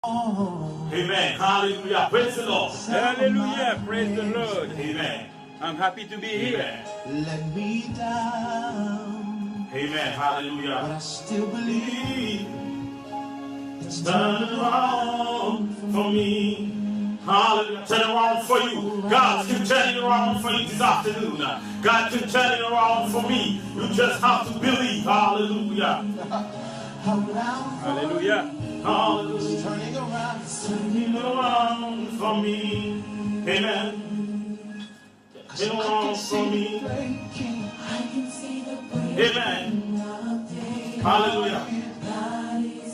Amen. Hallelujah. Praise the Lord. Hallelujah. Praise the Lord. Amen. I'm happy to be here. Let me down. Amen. Hallelujah. But I still believe it's turning around for me. Hallelujah. Turn around for you. God can turn it around for you this afternoon. God can turn it around for me. You just have to believe. Hallelujah. Hallelujah. Hallelujah. turning around For me. Amen. Turn around for me. Amen. Hallelujah.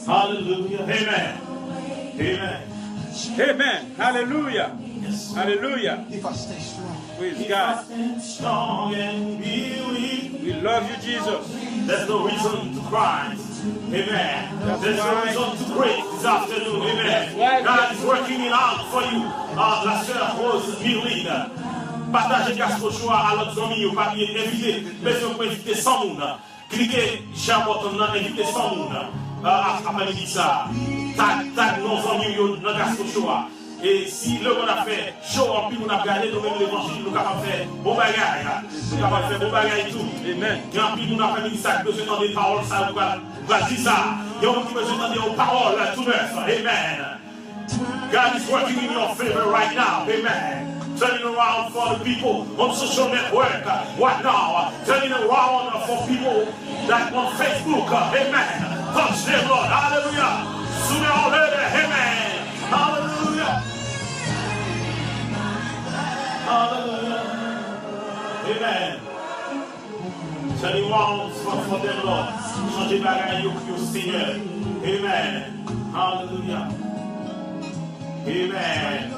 Hallelujah. Amen. Amen. Amen. Hallelujah. Yes. Hallelujah. If I stay strong. Praise God. Strong and believe. We love you, Jesus. There's no reason to cry. Amen. There's no reason to pray this afternoon. Amen. God is working it out for you. La sœur Rose Mirline. Partagez Gaspo Choix à l'autre ami ou pas inviter. Mais si vous pouvez inviter 100 monde. Cliquez sur le bouton inviter 100 monde. Après-midi ça. Tag nos amis dans Gaspo Choix. Et si le monde a fait chaud en plus, on a regardé nous-mêmes l'évangile, nous sommes capables de faire bon bagage. Nous sommes capables de faire bon bagage et tout. Amen. Et en plus, nous avons fait ça, nous avons des paroles, ça, nous avons dit ça. Et on peut entendre des paroles tout neuf. Amen. God is working in your favor right now. Amen. Turning around for the people on social network right now. Turning around for people that on Facebook. Amen. Touch them, Lord. Hallelujah. Sooner or later. Amen. Hallelujah. Hallelujah. Amen. Turning around for them, Lord. Changez bagaille au Seigneur. Amen. Hallelujah. Amen.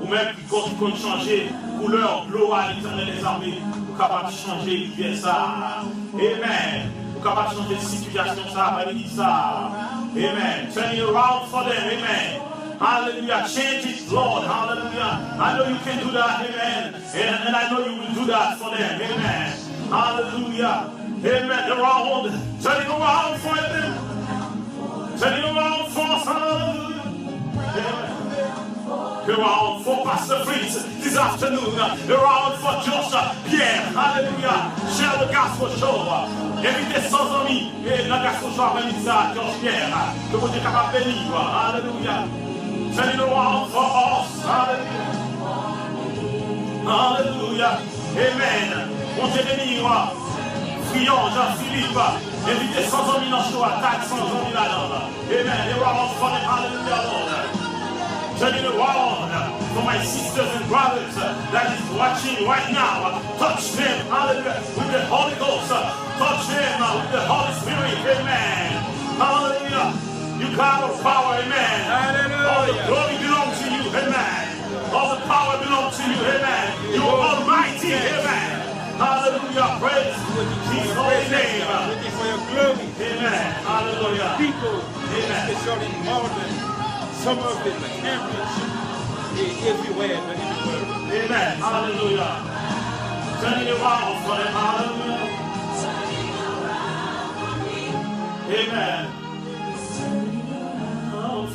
Ou même qui compte changer couleur, l'eau à l'éternel des armées, vous capable de changer l'hiver ça. Amen. Vous capable de changer de situation ça, après ça. Amen. Turning around for them. Amen. Hallelujah. Change it, Lord. Hallelujah. I know you can do that. Amen. And I know you will do that for them. Amen. Hallelujah. Amen. Around. Turning around for them. Turning around for us. Hallelujah. Amen. Around for Pastor Fritz this afternoon. Around for Joshua Pierre. Hallelujah. Share the gospel show. Invitez sans amis. Et le gospel show après ça, Joshua Pierre. Que vous êtes capable de bénir. Hallelujah. Turning around for us. Hallelujah. Hallelujah. Amen. Bon Dieu bénir. Friand, Jean-Philippe. Invitez sans amis dans le show. Attaque sans amis là-dedans. Amen. Around for them. Hallelujah, Lord. Turning around for my sisters and brothers that is watching right now. Touch them, hallelujah, with the Holy Ghost. Touch them with the Holy Spirit, amen. Hallelujah. You got all power, amen. Hallelujah. All the glory belongs to you, amen. All the power belongs to you, amen. You are almighty, amen. Hallelujah. Praise His holy name. Waiting for your glory. Amen. Hallelujah. People, Amen. especially in Northern, some of them, like Cambridge, everywhere in the world. Amen. Hallelujah. Turning around for them. Hallelujah. Amen.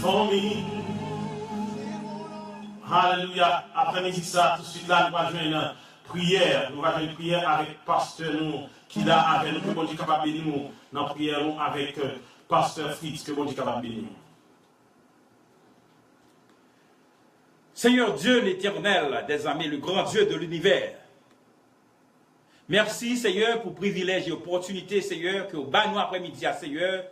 For me. Hallelujah. Après-midi, ça, tout de suite là, nous allons jouer une prière. Nous allons jouer une prière avec pasteur nous, qui là avec nous, que bon Dieu capable de bénir nous. Dans la prière avec pasteur Fritz, que bon Dieu capable de bénir nous. Seigneur Dieu l'éternel des armées, le grand Dieu de l'univers. Merci Seigneur pour privilège et opportunité Seigneur que au bas nous après-midi Seigneur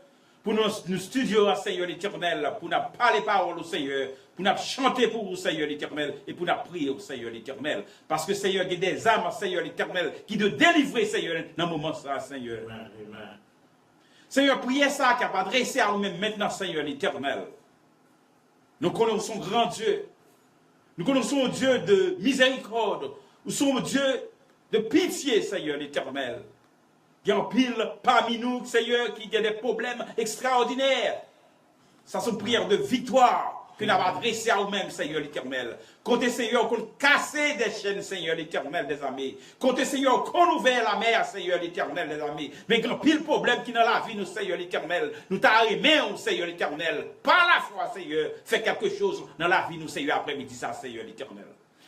pour nous studios Seigneur l'éternel pour nous parler paroles au Seigneur, pour nous chanter pour vous Seigneur l'éternel et pour nous prier au Seigneur l'éternel parce que Seigneur il y a des âmes Seigneur l'éternel qui de délivrer Seigneur dans le moment ça Seigneur. Amen. Amen. Seigneur priez ça qui a adressé à nous-mêmes maintenant Seigneur l'éternel. Nous connaissons grand Dieu. Nous connaissons un Dieu de miséricorde. Nous sommes un Dieu de pitié, Seigneur l'éternel. Il y a un pile parmi nous, Seigneur, qui a des problèmes extraordinaires. Ça, c'est une prière de victoire. que nous avons adressé à nous-mêmes, Seigneur l'Éternel. Côté Seigneur, qu'on casse des chaînes, Seigneur l'Éternel des amis. Côté Seigneur, qu'on ouvre la mer, Seigneur l'Éternel des amis. Mais grand pile problème qui dans la vie, nous, Seigneur l'Éternel. Nous t'arrêtons, Seigneur l'Éternel. Par la foi, Seigneur, fais quelque chose dans la vie, nous, Seigneur, après-midi, ça, Seigneur l'Éternel.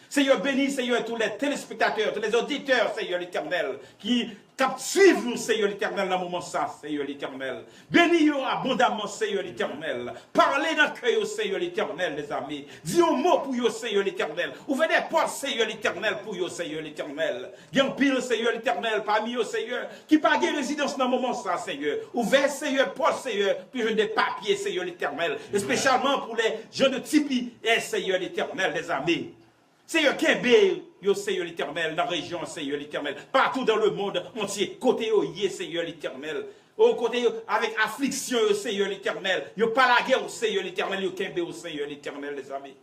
Seigneur, bénis, Seigneur, tous les téléspectateurs, tous les auditeurs, Seigneur l'Éternel, qui suivent nous, Seigneur l'Éternel, dans le moment ça, Seigneur l'Éternel. Bénis-nous abondamment, Seigneur l'Éternel. Parlez dans le cœur, Seigneur l'Éternel, les amis. Dis un mot pour vous, Seigneur l'Éternel. Ouvrez des portes, Seigneur l'Éternel, pour vous, Seigneur l'Éternel. Il y a un pile, Seigneur l'Éternel, parmi vous, Seigneur, qui pas de résidence dans le moment ça, Seigneur. Ouvrez, Seigneur, porte, Seigneur, puis je des papiers, Seigneur l'Éternel. Et spécialement pour les jeunes de Tipeee, et Seigneur l'Éternel, les amis. Seigneur, Kembe, yo Seigneur l'Éternel, dans la région, Seigneur l'Éternel, partout dans le monde entier, côté oyé, Seigneur l'Éternel, au côté avec affliction, Seigneur l'Éternel, yo pas la guerre, Seigneur l'Éternel, yo Kembe, au Seigneur l'Éternel, les amis.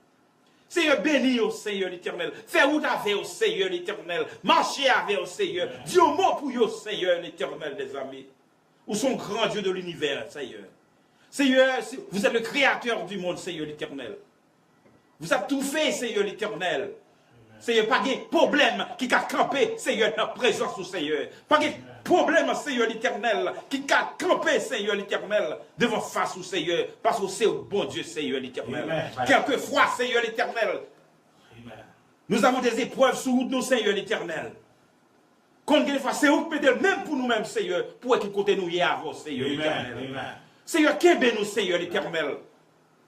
Seigneur, bénis au Seigneur l'Éternel, fais route avec au Seigneur l'Éternel, marchez avec au Seigneur, dis un mot pour yo Seigneur l'Éternel, les amis. Où sont grand Dieu de l'univers, Seigneur. Seigneur, vous êtes le créateur du monde, Seigneur l'Éternel. Vous avez tout fait, Seigneur l'Éternel. Seigneur, pas de problème qui a campé, Seigneur, dans la présence du Seigneur. Pas de problème, Seigneur l'Éternel, qui a campé, Seigneur l'Éternel, devant face au Seigneur, parce que c'est au bon Dieu, Seigneur l'Éternel. Quelquefois, Seigneur l'Éternel, nous avons des épreuves sur nous, Seigneur l'Éternel. Quelquefois, c'est vous qui même pour nous-mêmes, Seigneur, pour être côté nous hier avant, Seigneur l'Éternel. Seigneur, qu'aimez nous, Seigneur l'Éternel.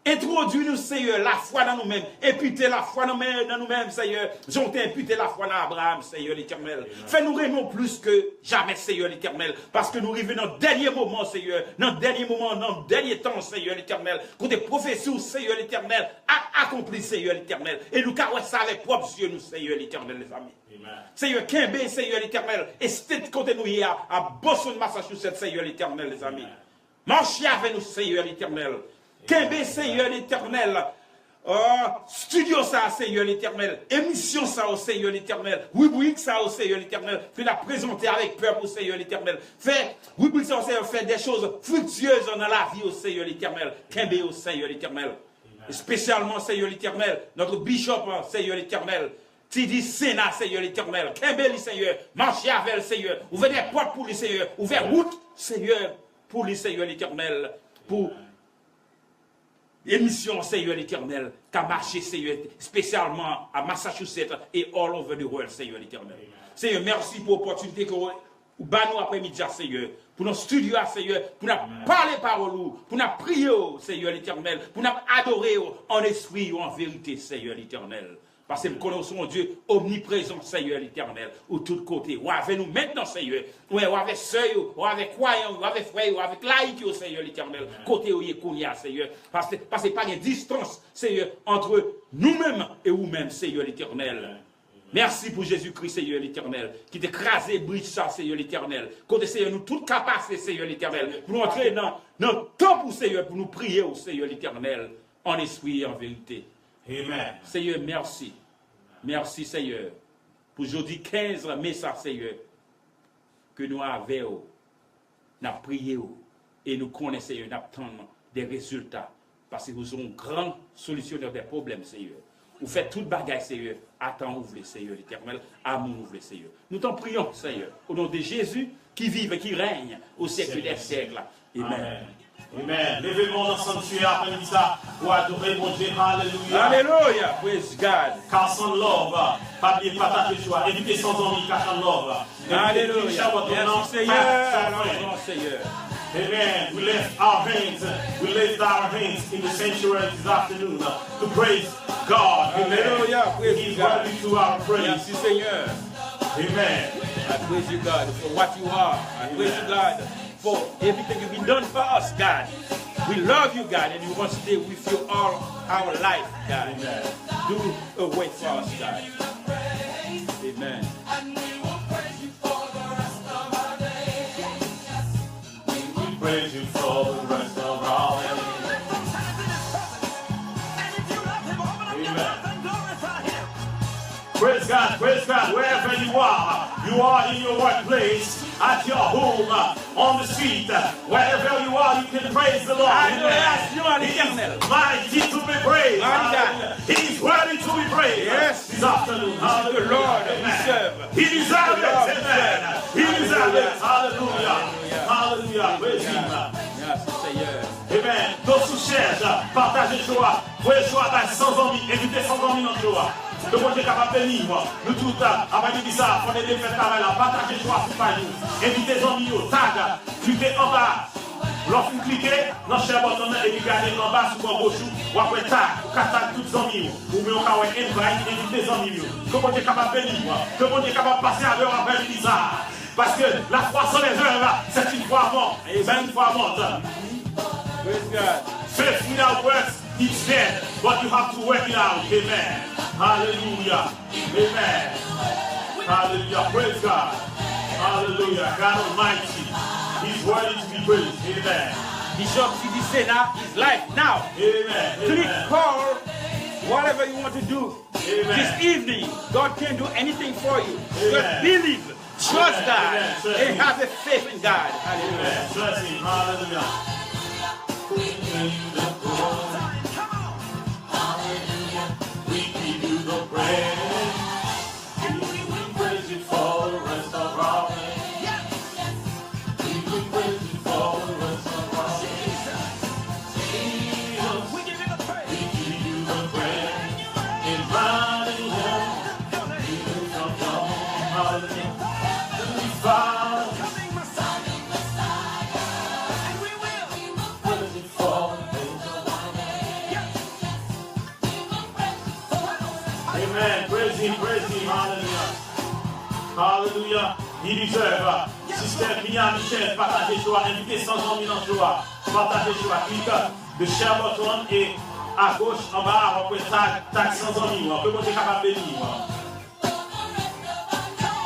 Introduis-nous, Seigneur, la foi dans nous-mêmes. Imputez la foi dans nous-mêmes, Seigneur. J'ont imputé la foi dans Abraham, Seigneur l'Éternel. Fais-nous rayonner plus que jamais, Seigneur l'Éternel. Parce que nous arrivons dans le dernier moment, Seigneur. Dans le dernier moment, dans le dernier temps, Seigneur l'Éternel. Quand des prophéties, Seigneur l'Éternel, a accompli, Seigneur l'Éternel. Et nous carrons ça avec propres yeux, nous, Seigneur l'Éternel, les amis. Seigneur, Kembe, Seigneur l'Éternel. Et c'était côté nous hier à Boston, Massachusetts, Seigneur l'Éternel, les amis. Marchez avec nous, Seigneur l'Éternel. Kembe, Seigneur l'Éternel. Studio ça, Seigneur l'Éternel. Émission ça au Seigneur l'Éternel. Rubrique ça au Seigneur l'Éternel. Fais la présenter avec peur pour Seigneur l'Éternel. Fais, rubrique ça au Seigneur, fais des choses fructueuses dans la vie au Seigneur l'Éternel. Kembe au Seigneur l'Éternel. Spécialement, Seigneur l'Éternel, notre bishop, Seigneur l'Éternel. Tidi Sénat, Seigneur l'Éternel. Kembe, Seigneur. Marchez avec le Seigneur. Ouvrez des portes pour le Seigneur. Ouvrez route, Seigneur, pour le Seigneur l'Éternel. Pour émission, Seigneur l'Éternel, qui a marché, Seigneur, spécialement à Massachusetts et all over the world, Seigneur l'Éternel. Seigneur, merci pour l'opportunité que vous nous après-midi, Seigneur, pour nos studios, Seigneur, pour nous parler parole, pour nous prier, Seigneur l'Éternel, pour nous adorer en esprit ou en vérité, Seigneur l'Éternel. Parce que nous connaissons un Dieu omniprésent, Seigneur l'Éternel, au tout côté. Ou avec nous maintenant, Seigneur. Ou avec sœurs, ou avec croyants, ou avec frères, ou avec laïcs, Seigneur l'Éternel. Côté où il y a, Seigneur. Parce que pas de distance, Seigneur, entre nous-mêmes et vous-mêmes, Seigneur l'Éternel. Merci pour Jésus-Christ, Seigneur l'Éternel, qui t'écrasé, brise ça, Seigneur l'Éternel. Côté, Seigneur, nous toutes capables, Seigneur l'Éternel, pour nous entrer dans notre temps pour Seigneur, pour nous prier au Seigneur l'Éternel, en esprit et en vérité. Amen. Seigneur, merci. Merci, Seigneur, pour aujourd'hui 15 mai, ça, Seigneur, que nous avons, nous avons prié et nous connaissons, Seigneur, nous attendons des résultats. Parce que vous sommes un grand solutionneur des problèmes, Seigneur. Vous faites toute bagaille, Seigneur. Attends, ouvre, Seigneur l'Éternel. Amour, ouvre, Seigneur. Nous t'en prions, Seigneur, au nom de Jésus, qui vive et qui règne au siècle des siècles. Amen. Amen. Levez-moi dans le sanctuaire après ça pour adorer mon Dieu. Alléluia. Alléluia. Praise God. Car sans love, pas bien partager joie. Évitez sans envie, car sans love. Alléluia. Merci Seigneur. Seigneur. Amen. We lift our hands. We lift our hands in the sanctuary this afternoon to praise God. Hallelujah. He's worthy to our praise. Merci Seigneur. Amen. I praise you, God, for what you are. I praise you, God, for everything you've been done for us, God. We love you, God, and we want to stay with you all our life, God. Amen. Do a way for us, God. Amen. Praise you for the rest of our life. Amen. Praise God, wherever you are in your workplace, at your home, on the street, wherever you are, you can praise the Lord. Adoration à l'Éternel. Mighty to be praised. cherche, partagez joie. Voyez joie avec 100 amis, invitez 100 amis dans joie. Le bon Dieu est capable de bénir. Nous tous, après de ça, on est des fêtes là, partagez joie pour nous. Invitez les amis, tag, cliquez en bas. Lorsque vous cliquez, dans le cher button et vous regardez en bas sur le gauche, vous avez tag, vous tag tous les amis. Ou bien vous avez invite les amis. Que bon Dieu est capable de bénir. Que bon Dieu est capable de passer à l'heure après le ça. Parce que la foi sans les œuvres, c'est une foi morte. C'est une foi morte. Praise God. Faith without works is dead, but you have to work it out. Amen. Hallelujah. Amen. Hallelujah. Praise God. Hallelujah. God Almighty. He's worthy to be praised. Amen. Bishop C.D. Sena is live now. Amen. Click, Amen. call, whatever you want to do. Amen. This evening, God can do anything for you. Amen. Just believe, trust Amen. God, Amen. Trust and Him. have a faith in God. Hallelujah. Amen. Trust Him. Hallelujah. We give you the praise. We praise you for the rest of our days. We praise you for the rest of our days. Jesus, we give you the praise. In mighty name, we lift up your name. Hallelujah. Heavenly Father, praise you for the days of our days. Amen. Praise Him, hallelujah. Hallelujah. Il deserve. Sister Mia Michel, partagez joie, invitez 100 amis dans joie. Partagez joie. Clique de share button et à gauche, en bas, après tag 100 amis. Que vous êtes capable de bénir.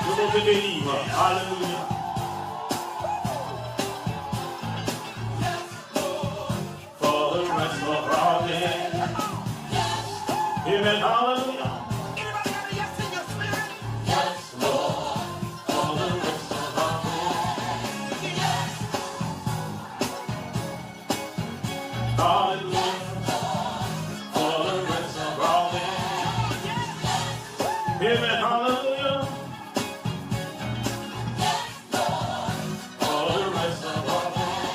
Que vous êtes bénir. Hallelujah. For the rest of our days. Amen. Hallelujah. Yes, Lord. For the rest of our days. Hallelujah. For the rest of our days. Amen. Hallelujah. For the rest of our days.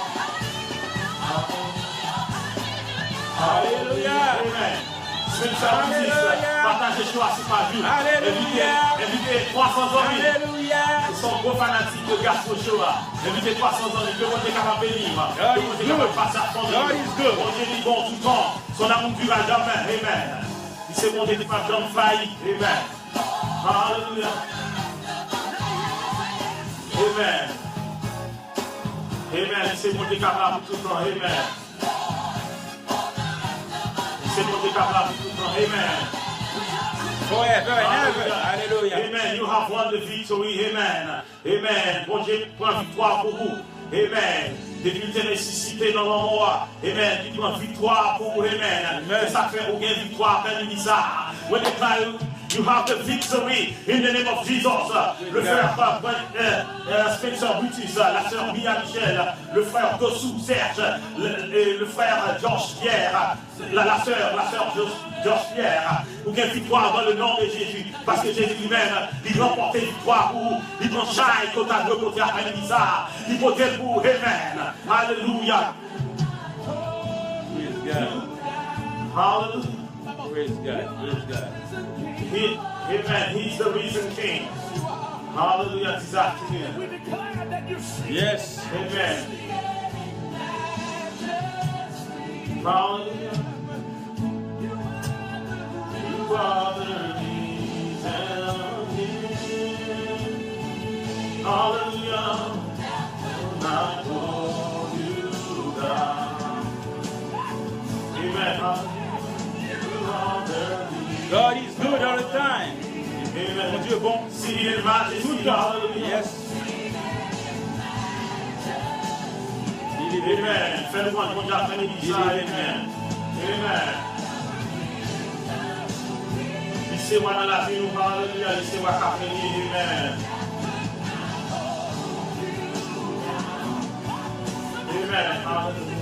Hallelujah. Amen. Partagez joie, c'est pas vu. Alléluia. Invitez 300 amis. Hallelujah. Ils sont gros fanatiques de Gaston Shoah. Invitez 300 amis. Que mon Dieu est capable de bénir. Que mon Dieu est capable de passer à fond. God is good. Mon Dieu est bon tout le temps. Son amour dure à jamais. Amen. Il sait mon Dieu n'est pas jamais failli. Amen. Hallelujah. Amen. Amen. Il sait mon Dieu est capable tout le temps. Amen. C'est mon Dieu capable tout le temps. Amen. Forever and ever. Hallelujah. Amen. You have won the victory. Amen. Amen. Bon Dieu prend victoire pour vous. Amen. Depuis que tu es ressuscité dans le roi. Amen. Tu prends victoire pour vous. Amen. Et ça fait aucune victoire après le bizarre. When they cry, you have the victory in the name of Jesus. Le frère Spencer Butis, la sœur Mia Michel, le frère Dossou Serge, le frère Georges Pierre, la sœur Georges Pierre. Aucune victoire dans le nom de Jésus. Parce que Jésus lui-même, il remporte victoire pour vous. Il prend chaque côté à deux côtés après le bizarre. Il protège pour vous. Amen. Alléluia. Praise God. Hallelujah. Praise God. Praise God. Amen. He's the risen King. Hallelujah. This afternoon. Yes. Amen. Hallelujah. You are the reason. Hallelujah. Not for you, God. Amen. Hallelujah. You are the reason. God is good all the time. Amen. Mon Dieu est bon. See in majesty. Tout le temps. Hallelujah. Yes. Amen. Fais-le moi, mon Dieu, après-midi, ça. Amen. Amen. Laissez-moi dans la vie, nous, hallelujah. Laissez-moi qu'après-midi, amen. Amen. Hallelujah.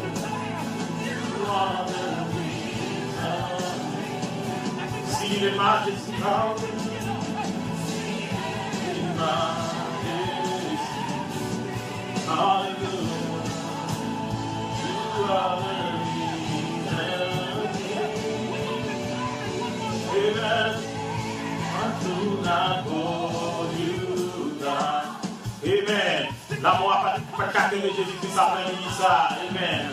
You are the reason. See the majesty, hallelujah. See the majesty. Hallelujah. You are the reason. Amen. L'amour a pas de Jésus-Christ après-midi ça. Amen.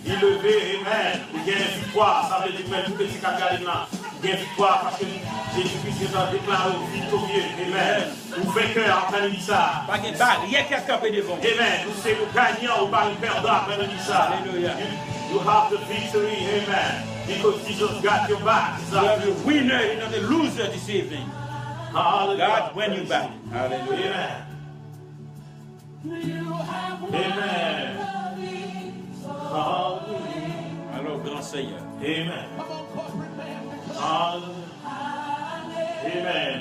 Il levé, amen. Il y a une victoire. Ça veut dire que tout petit cacaline là. Il y a une victoire parce que Jésus-Christ est déclaré victorieux. Amen. Ou vainqueur après-midi ça. Pas de barrière qui a campé devant. Amen. Nous sommes gagnants ou pas nous perdants après-midi ça. Alléluia. You have the victory. Amen. Because Jesus got your back. You are the winner, you're not the loser this evening. Hallelujah. God won you back. Hallelujah. Amen. Amen. Hallelujah. Alors, grand Seigneur. Amen. Hallelujah. Amen.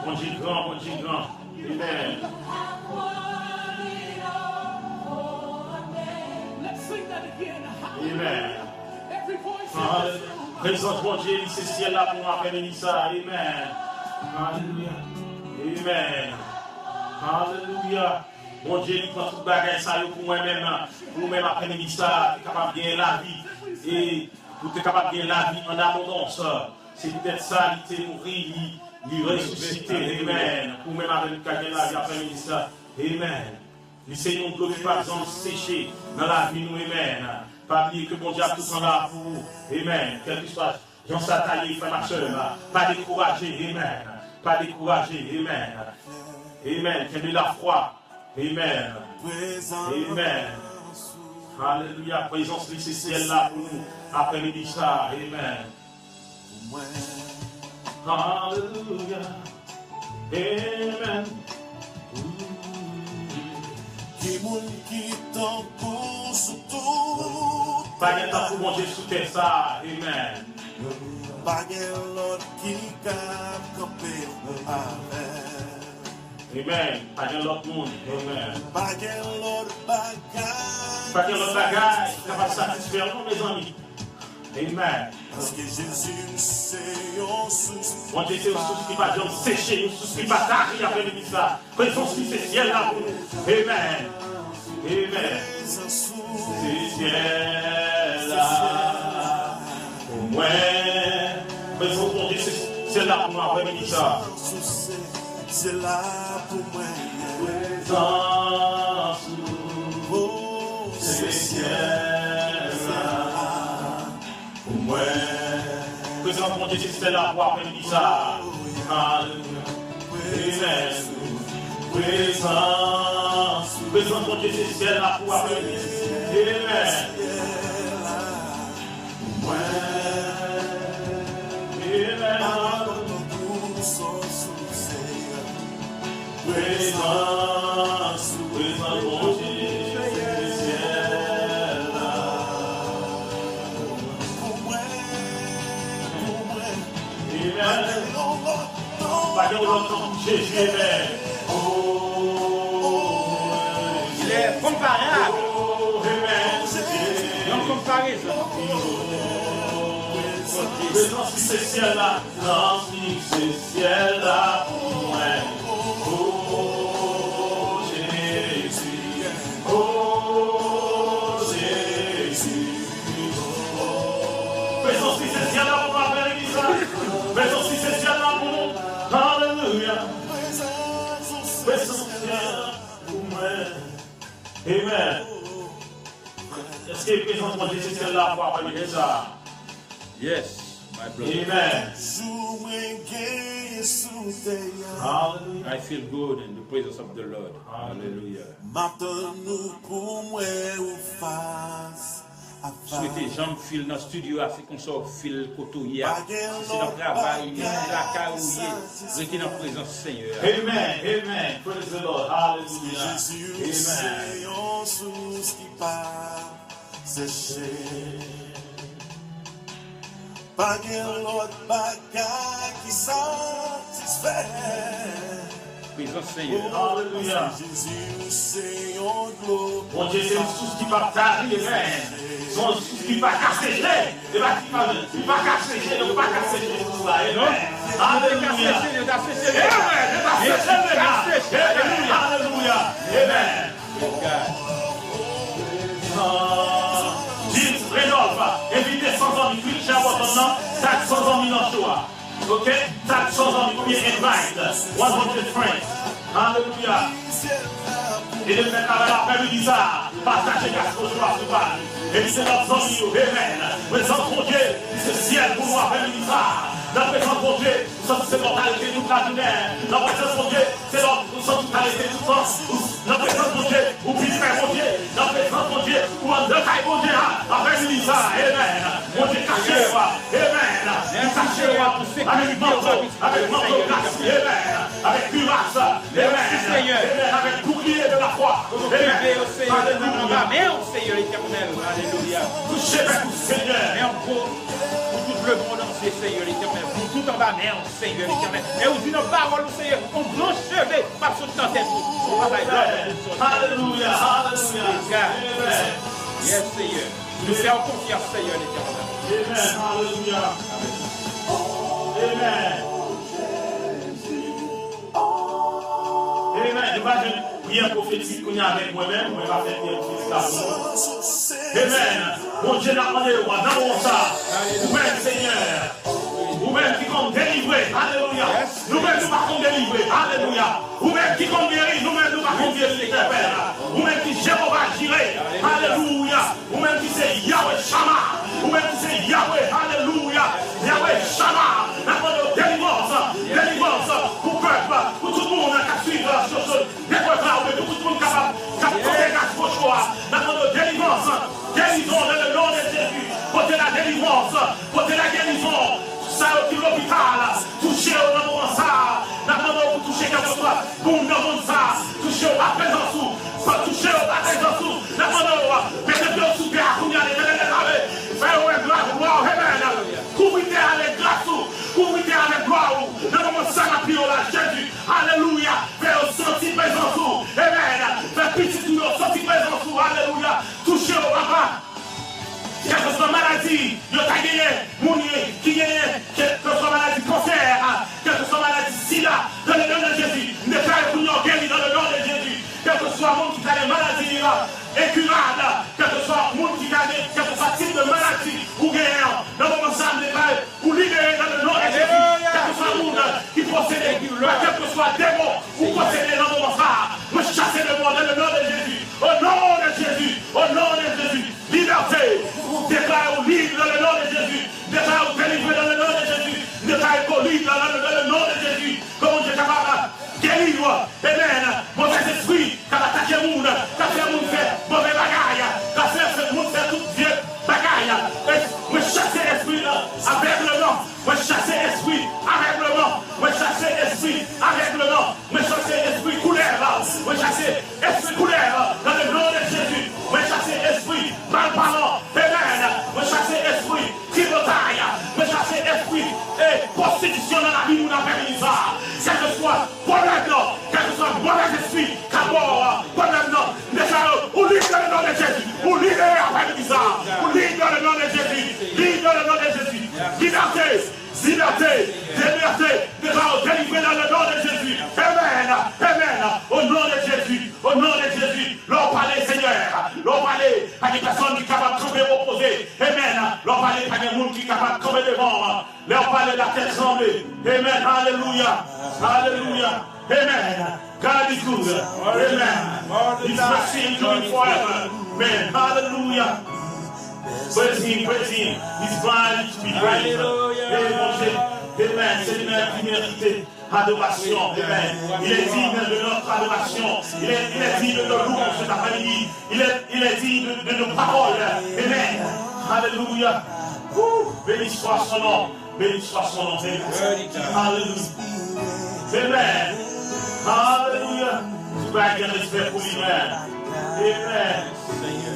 Bon Dieu grand, bon Dieu grand. Amen. Let's sing that again. Amen. Every voice. Hallelujah. Présence bon Dieu, c'est ciel là pour après ça. Amen. Hallelujah. Amen. Hallelujah. Bon Dieu, il prend tout bagage ça pour moi-même, pour moi-même après-midi ça, tu es capable de gagner la vie. Et pour être capable de gagner la vie en abondance, c'est peut-être ça, il t'est mourir, il ressuscité. Amen. Pour moi-même avec gagner la vie après-midi ça. Amen. Le Seigneur nous glorifie par exemple séché dans la vie nous. Amen. Pas oublier que bon Dieu a tout en là pour vous. Amen. Quel que soit Jean Sataillé, frère ma soeur, pas décourager. Amen. Pas décourager. Amen. Amen. Qu'il y ait la foi. Amen. Amen. Alléluia. Présence de ce ciel là pour nous. Après-midi ça. Amen. Alléluia. Amen. Pas de temps pour mon Dieu sous terre ça. Amen. Amen. Pas de l'autre monde. Amen. Pas de l'autre bagage qui va satisfaire nous, mes amis. Amen. Parce que Jésus, c'est un source. Mon Dieu, c'est une source qui va dire sécher, une source qui va tarir après-midi ça. Présence qui c'est ciel là pour nous. Amen. Amen. C'est ciel là pour moi. Présence, mon Dieu, c'est là pour nous après-midi ça. C'est là pour moi. Présence, c'est ciel là pour moi. Présence, mon Dieu, c'est là pour après-midi ça. Alléluia. Amen. Présence, présence, mon Dieu, c'est ciel là pour après-midi. Amen. Présence, présence, mon Dieu, c'est ciel là. Amen. Pas de l'autre Jésus, amen. Il est comparable. Amen. Non comparaison. Présence qui c'est ciel là, présence qui c'est ciel là pour moi. Oh Jésus, oh Jésus. Présence qui c'est ciel là pour moi, Père Elisa. Présence qui c'est ciel là pour nous. Alléluia. Présence qui c'est ciel là pour moi. Amen. Est-ce que présence mon Dieu c'est ciel là pour après ça? Yes, my brother. Amen. Hallelujah. I feel good in the presence of the Lord. Hallelujah. Souhaitez jambes fil dans le studio, c'est qu'on sort fil cotoyer. C'est dans le travail, la carouille, restez dans la présence du Seigneur. Amen. Amen. Praise the Lord. Hallelujah. Amen. Pas de l'autre bagage qui satisfait. Présence Seigneur. Hallelujah. Jésus, c'est un globe. Mon Dieu, c'est une source qui va tarir. Amen. C'est une source qui va casser. Il va casser. Il va casser. Alléluia. Alléluia. Amen. Jim Redolph, évitez 100 ans de culte, j'ai votre nom, 400 ans de choix. Okay? That shows on you invite 100 friends. Hallelujah. Et de mettre avec l'après-midi ça, partager la chose soir. Et c'est notre ami, amen. Présente mon Dieu, c'est le ciel pour nous après-midi ça. La présence de Dieu, c'est mortalité toute la journée. La présence de Dieu, c'est notre totalité tout le temps. La présence de Dieu, ou puis faire mon Dieu. La présence de Dieu, ou en deux cailles mon Dieu, après-midi ça, amen. Mon Dieu caché, amen. Caché, avec manteau, grâce, amen. Avec cuirasse, amen. Avec bouclier de la foi, amen. Alléluia. Mais au Seigneur éternel, alléluia. Touchez avec vous, Seigneur. Mais encore, pour tout le monde entier, Seigneur l'éternel. Pour tout en bas, mais au Seigneur l'éternel. Et vous dites nos paroles au Seigneur, on grand chevet, par ce temps tête. Alléluia, alléluia. Yes, Seigneur. Nous faisons confiance, Seigneur l'éternel. Amen, alléluia. Amen. Amen. Je vais prier prophétique qu'on y a avec moi-même. On va faire une prophétique. Amen. Mon Dieu n'a pas de roi. Dans ça. Vous-même, Seigneur. Vous-même qui compte délivrer. Alléluia. Nous-mêmes, nous ne délivrer. Alléluia. Vous-même qui compte guérir. Nous-mêmes, nous ne guérir. Vous-même qui Jéhovah Jireh. Alléluia. Vous-même qui c'est Yahweh Shammah. Vous-même qui c'est Yahweh. Alléluia. Yahweh Shammah. Nous avons délivrance pour peuple, pour tout le monde qui suit la chose. Des peuples, pour tout le monde capable de faire vos choix. Nous avons délivrance. Guérison dans le nom de Jésus. Portez la délivrance. Portez la guérison. Ça au l'hôpital. Touchez au nom de ça. Nous avons touché quelque soit. Pour nous avons ça. Touchez au bas présence. Touchez au bas présence. Nous avons mettez au souper à combien de faites gloire. Amen. Couvrez avec grâce. Couvrez avec gloire. Nous avons ça la prière Jésus. Alléluia. Faites sentir présence. Amen. Faites petit tout sentir présence. Alléluia. Touchez au papa. Quelle que soit maladie, il y a gagné, mounier, qui gagne, quelle que soit maladie cancer, quelle que soit maladie sida, dans le nom de Jésus, ne pas pour nous guérir dans le nom de Jésus, quel que soit monde qui a des maladies incurables, quel que soit monde qui a des, quel que soit type de maladie, ou guérir, dans le moment ça, ou libérer dans le nom de Jésus, quel que soit monde qui possède, quel que soit démon, ou posséder dans le moment ça, me chasser le monde dans le nom de Jésus, au nom de Jésus, au nom de Jésus, liberté. Déclare libre dans le nom de Jésus. Déclare délivré dans le nom de Jésus. Déclare libre dans le nom de Jésus. Comment Dieu est capable de guérir. Amen. Mauvais esprit, qui a attaqué le monde, qui a fait le monde faire mauvais bagaille, qui a fait le monde faire tout vieux bagaille. Me chasser l'esprit aveuglement. Me chasser l'esprit aveuglement. Me chasser l'esprit aveuglement. Me chasser l'esprit couleur. Me chasser l'esprit couleur dans le nom de Jésus. Me chasser l'esprit malparlant. Me chasser esprit tribotaille, me chasser esprit et prostitution dans la vie, nous n'avons pas mis ça. Quel que soit problème, quel que soit mauvais esprit, qu'abord, problème, ou libre dans le nom de Jésus, ou libre après mis ça, ou libre dans le nom de Jésus, libre dans le nom de Jésus, liberté. Liberté, délivré dans le nom de Jésus. Amen, amen. Au nom de Jésus, au nom de Jésus. L'on parlait, Seigneur. L'on parlait à des personnes qui sont capables de trouver opposées. Amen. L'on parlait à des gens qui sont capables de trouver devant. L'on parlait de la tête tremblée. Amen. Alléluia. Alléluia. Amen. God is good. Amen. His mercy endures forever. Amen. Hallelujah. Praise him. He's blind to be praised. Amen. C'est lui-même qui mérite adoration. Amen. Il est digne de notre adoration. Il est digne de nos louanges cet après-midi. Il est digne de nos paroles. Amen. Alléluia. Béni soit son nom. Béni soit son nom. Alléluia. Amen. Alléluia. Tu vas avoir respect pour lui-même. Amen.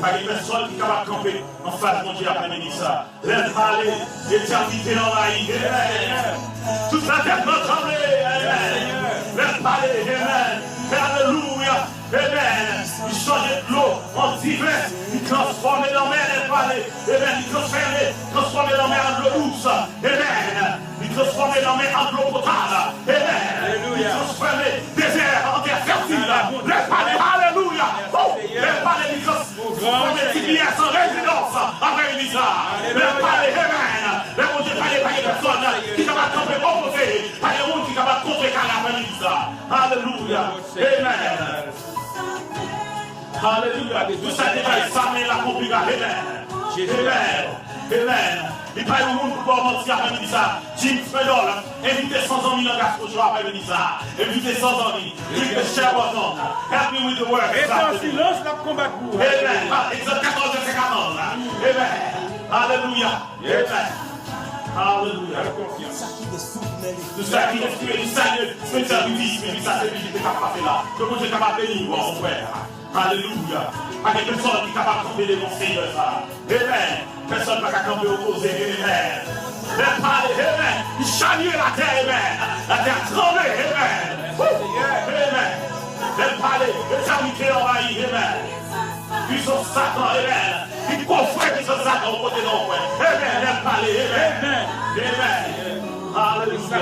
Par les personnes qui sont capables de camper en face de mon Dieu après-midi ça. Laisse parler, l'éternité l'envahit. Amen. Toute la terre va trembler. Amen. Laisse parler. Amen. Alléluia. Amen. Il change de l'eau en divin. Il transforme dans mer. Laisse parler. Amen. Il transforme dans mer en l'eau douce. Amen. Il transforme dans mer en l'eau potable. Amen. Il transforme désert en terre fertile. Laisse parler. Alléluia. Laisse parler. Comme les tibias sans résidence après une histoire. Laisse parler. Amen. Laisse parler par les personnes qui sont capables de Amen. Alléluia. Tout ça déjà, ça met la complication. Amen. Amen. Il parle au monde pour mentir après ça. Jim Fedol, invitez 100 amis dans la gaspille après ça. Invitez 100 amis. Invitez cher Watson. Help me with the work. Et en silence, la combat pour. Amen. Exode 14, verset 14. Amen. Alléluia. Amen. Alléluia. Tout ça qui est tué, du Seigneur, c'est un service, mais ça c'est lui qui est capable de faire là. Que mon Dieu est capable de bénir, mon frère. Alléluia. Pas de personne qui est capable de tomber de mon Seigneur, ça. Amen. Personne ne va camper opposé. Amen. Même parler, amen. Il charnier la terre, amen. La terre tremble, amen. Amen. Même parler, l'éternité envahie, amen. Puissance Satan, amen. Il confère puissance Satan au côté de l'homme. Amen. Même parler, amen. Amen. Alléluia.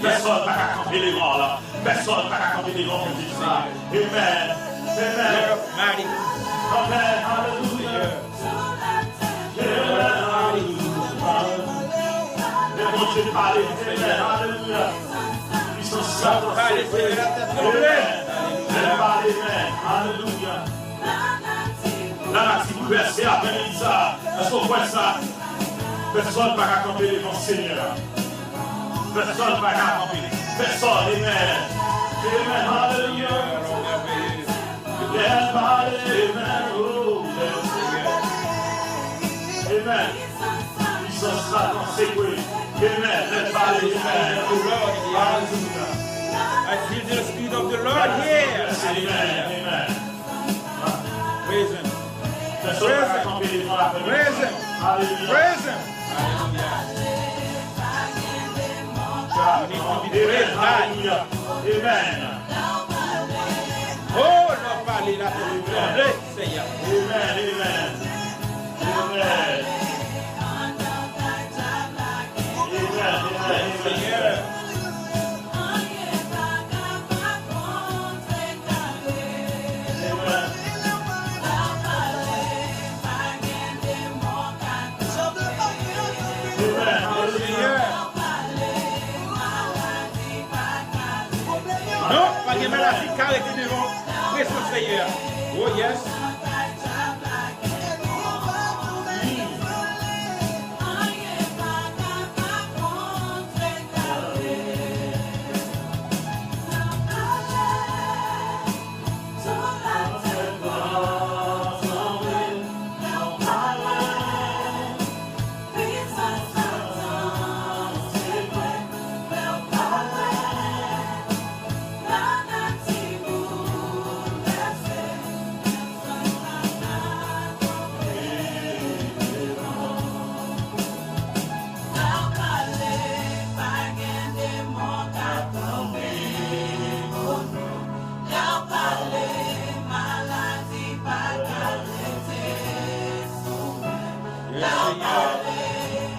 Personne ne va camper les grands là. Personne ne va camper les grands comme ça. Amen. Amen. Amen. Alléluia. Mais mon Dieu parle, amen, alléluia. Puissance Satan, amen, alléluia. Là, si vous versez après ça, est-ce qu'on voit ça? Personne ne va camper devant le Seigneur. Personne ne va camper. Personne, amen. Amen, alléluia. Amen, oh, amen. Puissance Satan, c'est quoi? Amen. Let's parler, amen. I feel the Spirit of the Lord here. Amen. Praise Him. Praise Him. Praise Him. Hallelujah. Amen. Oh, Lord, parlez là pour le Seigneur. Amen. Amen. Seigneur. Non, pas de maladie carrée devant le Seigneur. Oh yes.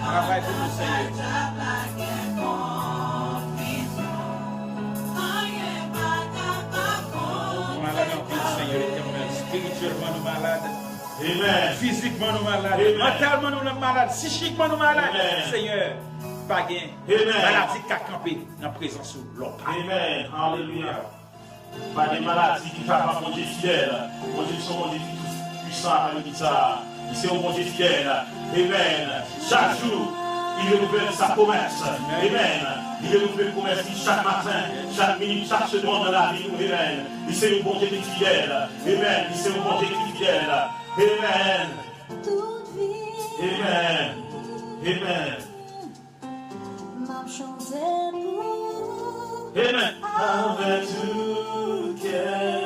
Travaille pour le Seigneur. Malade en Christ, Seigneur éternel. Spirituellement nous malades. Amen. Physiquement nous malades. Amen. Mentalement nous malades. Psychiquement nous malades. Amen. Seigneur, pas gain. Amen. Maladie qui a campé dans la présence de l'homme. Amen. Alléluia. Pas de maladie qui va pas manger fidèle. Mon Dieu, son Dieu puissant à ça. C'est un bon Dieu fidèle. Amen. Chaque jour, il renouvelle sa promesse. Amen. Il renouvelle la promesse chaque matin, chaque minute, chaque seconde dans la vie. Amen. Il c'est un bon Dieu fidèle. Amen. Il c'est un bon Dieu fidèle. Amen. Amen. Amen. Amen. Avec tout cœur.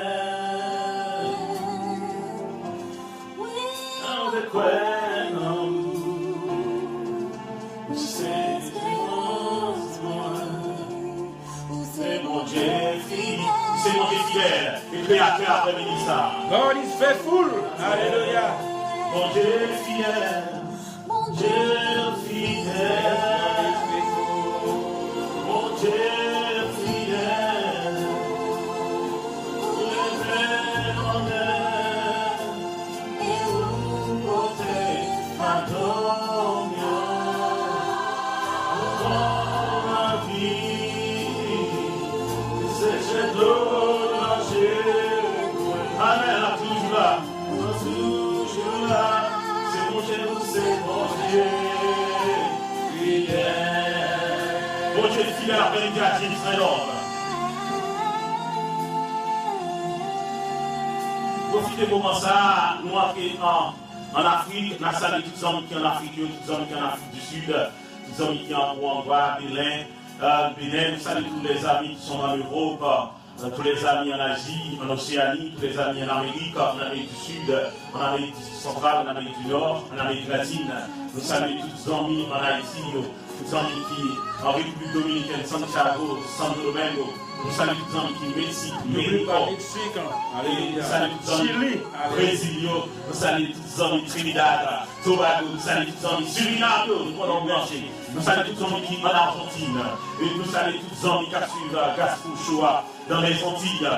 Avec quoi non. C'est mon Dieu fidèle et créateur après-midi ça. God is faithful. Alléluia. Mon Dieu fidèle. Mon Dieu fidèle. Mon Dieu fidèle. Dieu fidèle après-midi à James Saint-Laure. Profitez pour ça, nous en Afrique, nous saluons tous les hommes qui sont en Afrique, tous les hommes qui sont en Afrique du Sud, tous les hommes qui sont en Rwanda, Bénin, nous saluons tous les amis qui sont en Europe, tous les amis en Asie, en Océanie, tous les amis en Amérique du Sud, en Amérique centrale, en Amérique du Nord, en Amérique latine. Nous saluons tous les amis en Haïti, tous les amis qui en République dominicaine, Santiago, Santo Domingo. Nous saluons tous les amis qui Mexique, Mexico, nous saluons tous les amis Brésil, nous saluons tous les amis Trinidad, Tobago, nous saluons tous les amis Suriname, nous allons brancher. Nous saluons tous les amis qui en Argentine, et nous saluons tous les amis qui suivent Gaston Shoah dans les Antilles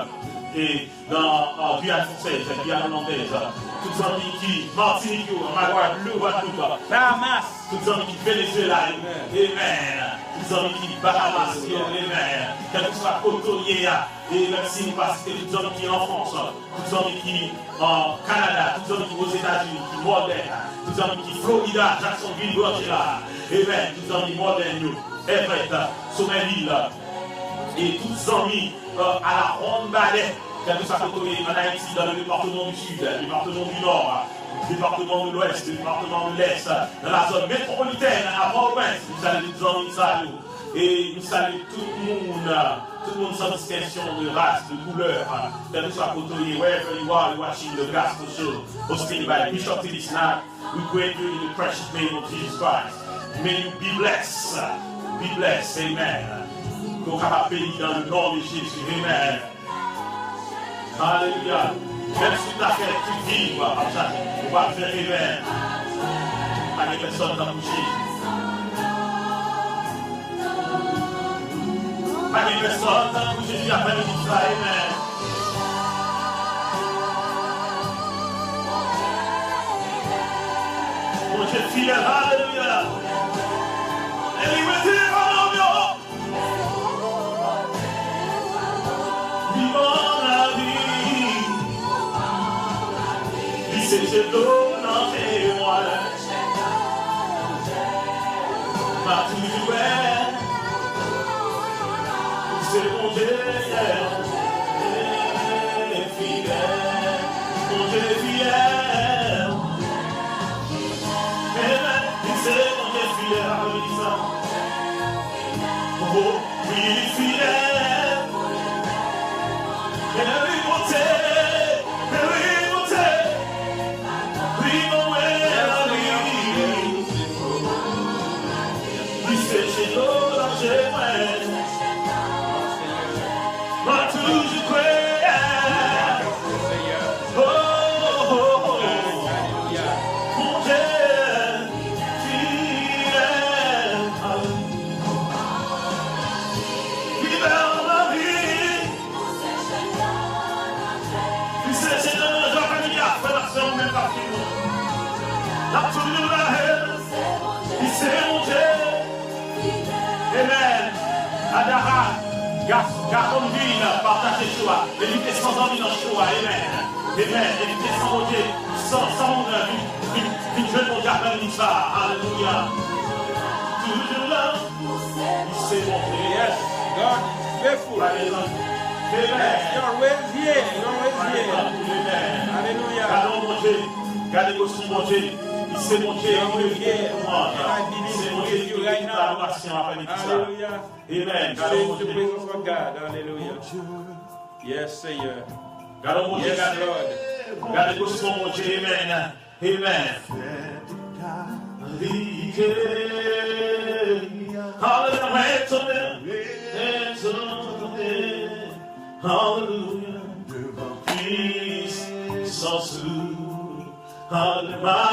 et dans Guyane française, Guyane hollandaise, tous les amis qui Martinique, Guadeloupe, Bahamas, tous les amis qui Venezuela, amen. Tous les amis qui Bahamas, amen. Quel que soit Cotonnier, et même si nous passons tous les amis qui en France, tous les amis qui en Canada, tous les amis qui aux États-Unis, qui Modène, tous les amis qui Florida, Jacksonville, Georgia, amen. Tous les amis Modène, Everett, Sommerville, et tous les amis à la Ronde Ballet, quel que soit Cotonnier, en Haïti, dans le département du Sud, le département du Nord, le département de l'Ouest, le département de l'Est, dans la zone métropolitaine, à Port-au-Prince, nous saluons tous les amis, salut. Et nous saluons tout le monde sans distinction de race, de couleur, quel que soit Cotonnier, wherever you are, watching the gospel show, hosted by Bishop T.D. Snack, we pray you in the precious name of Jesus Christ. May you be blessed, amen. Qu'on capable payer dans le nom de Jésus, amen. Alléluia. Même si tu as fait tout vivre, on va faire amen. Pas de personne dans le Jésus. Pas de personne dans le Jésus après le ça, amen. Mon Dieu fidèle, alléluia. Et il me dit, c'est l'eau dans tes mois. Pas toujours c'est mon Dieu fidèle, mon Dieu fidèle. C'est mon Dieu fidèle, oh, oui, fidèle. Et lui monter. Amen. Adara, Gastonville, partagez Shoah. Évitez sans envie dans Shoah. Amen. Amen. Évitez sans Dieu, sans une jeune mon Dieu dit ça. Alléluia. Toujours là. Il s'est montré. Yes, God is faithful. Amen. Yes, you're always here. You're always here. Amen. Hallelujah. Gardons mon Dieu. Gardez aussi mon Dieu. Il s'est montré. Il s'est montré. Hallelujah. Amen. Praise the presence of God. Hallelujah. Yes, Seigneur. Yes, Lord. Gardez aussi mon Dieu. Amen. Amen. Hallelujah. Puissance. Hallelujah.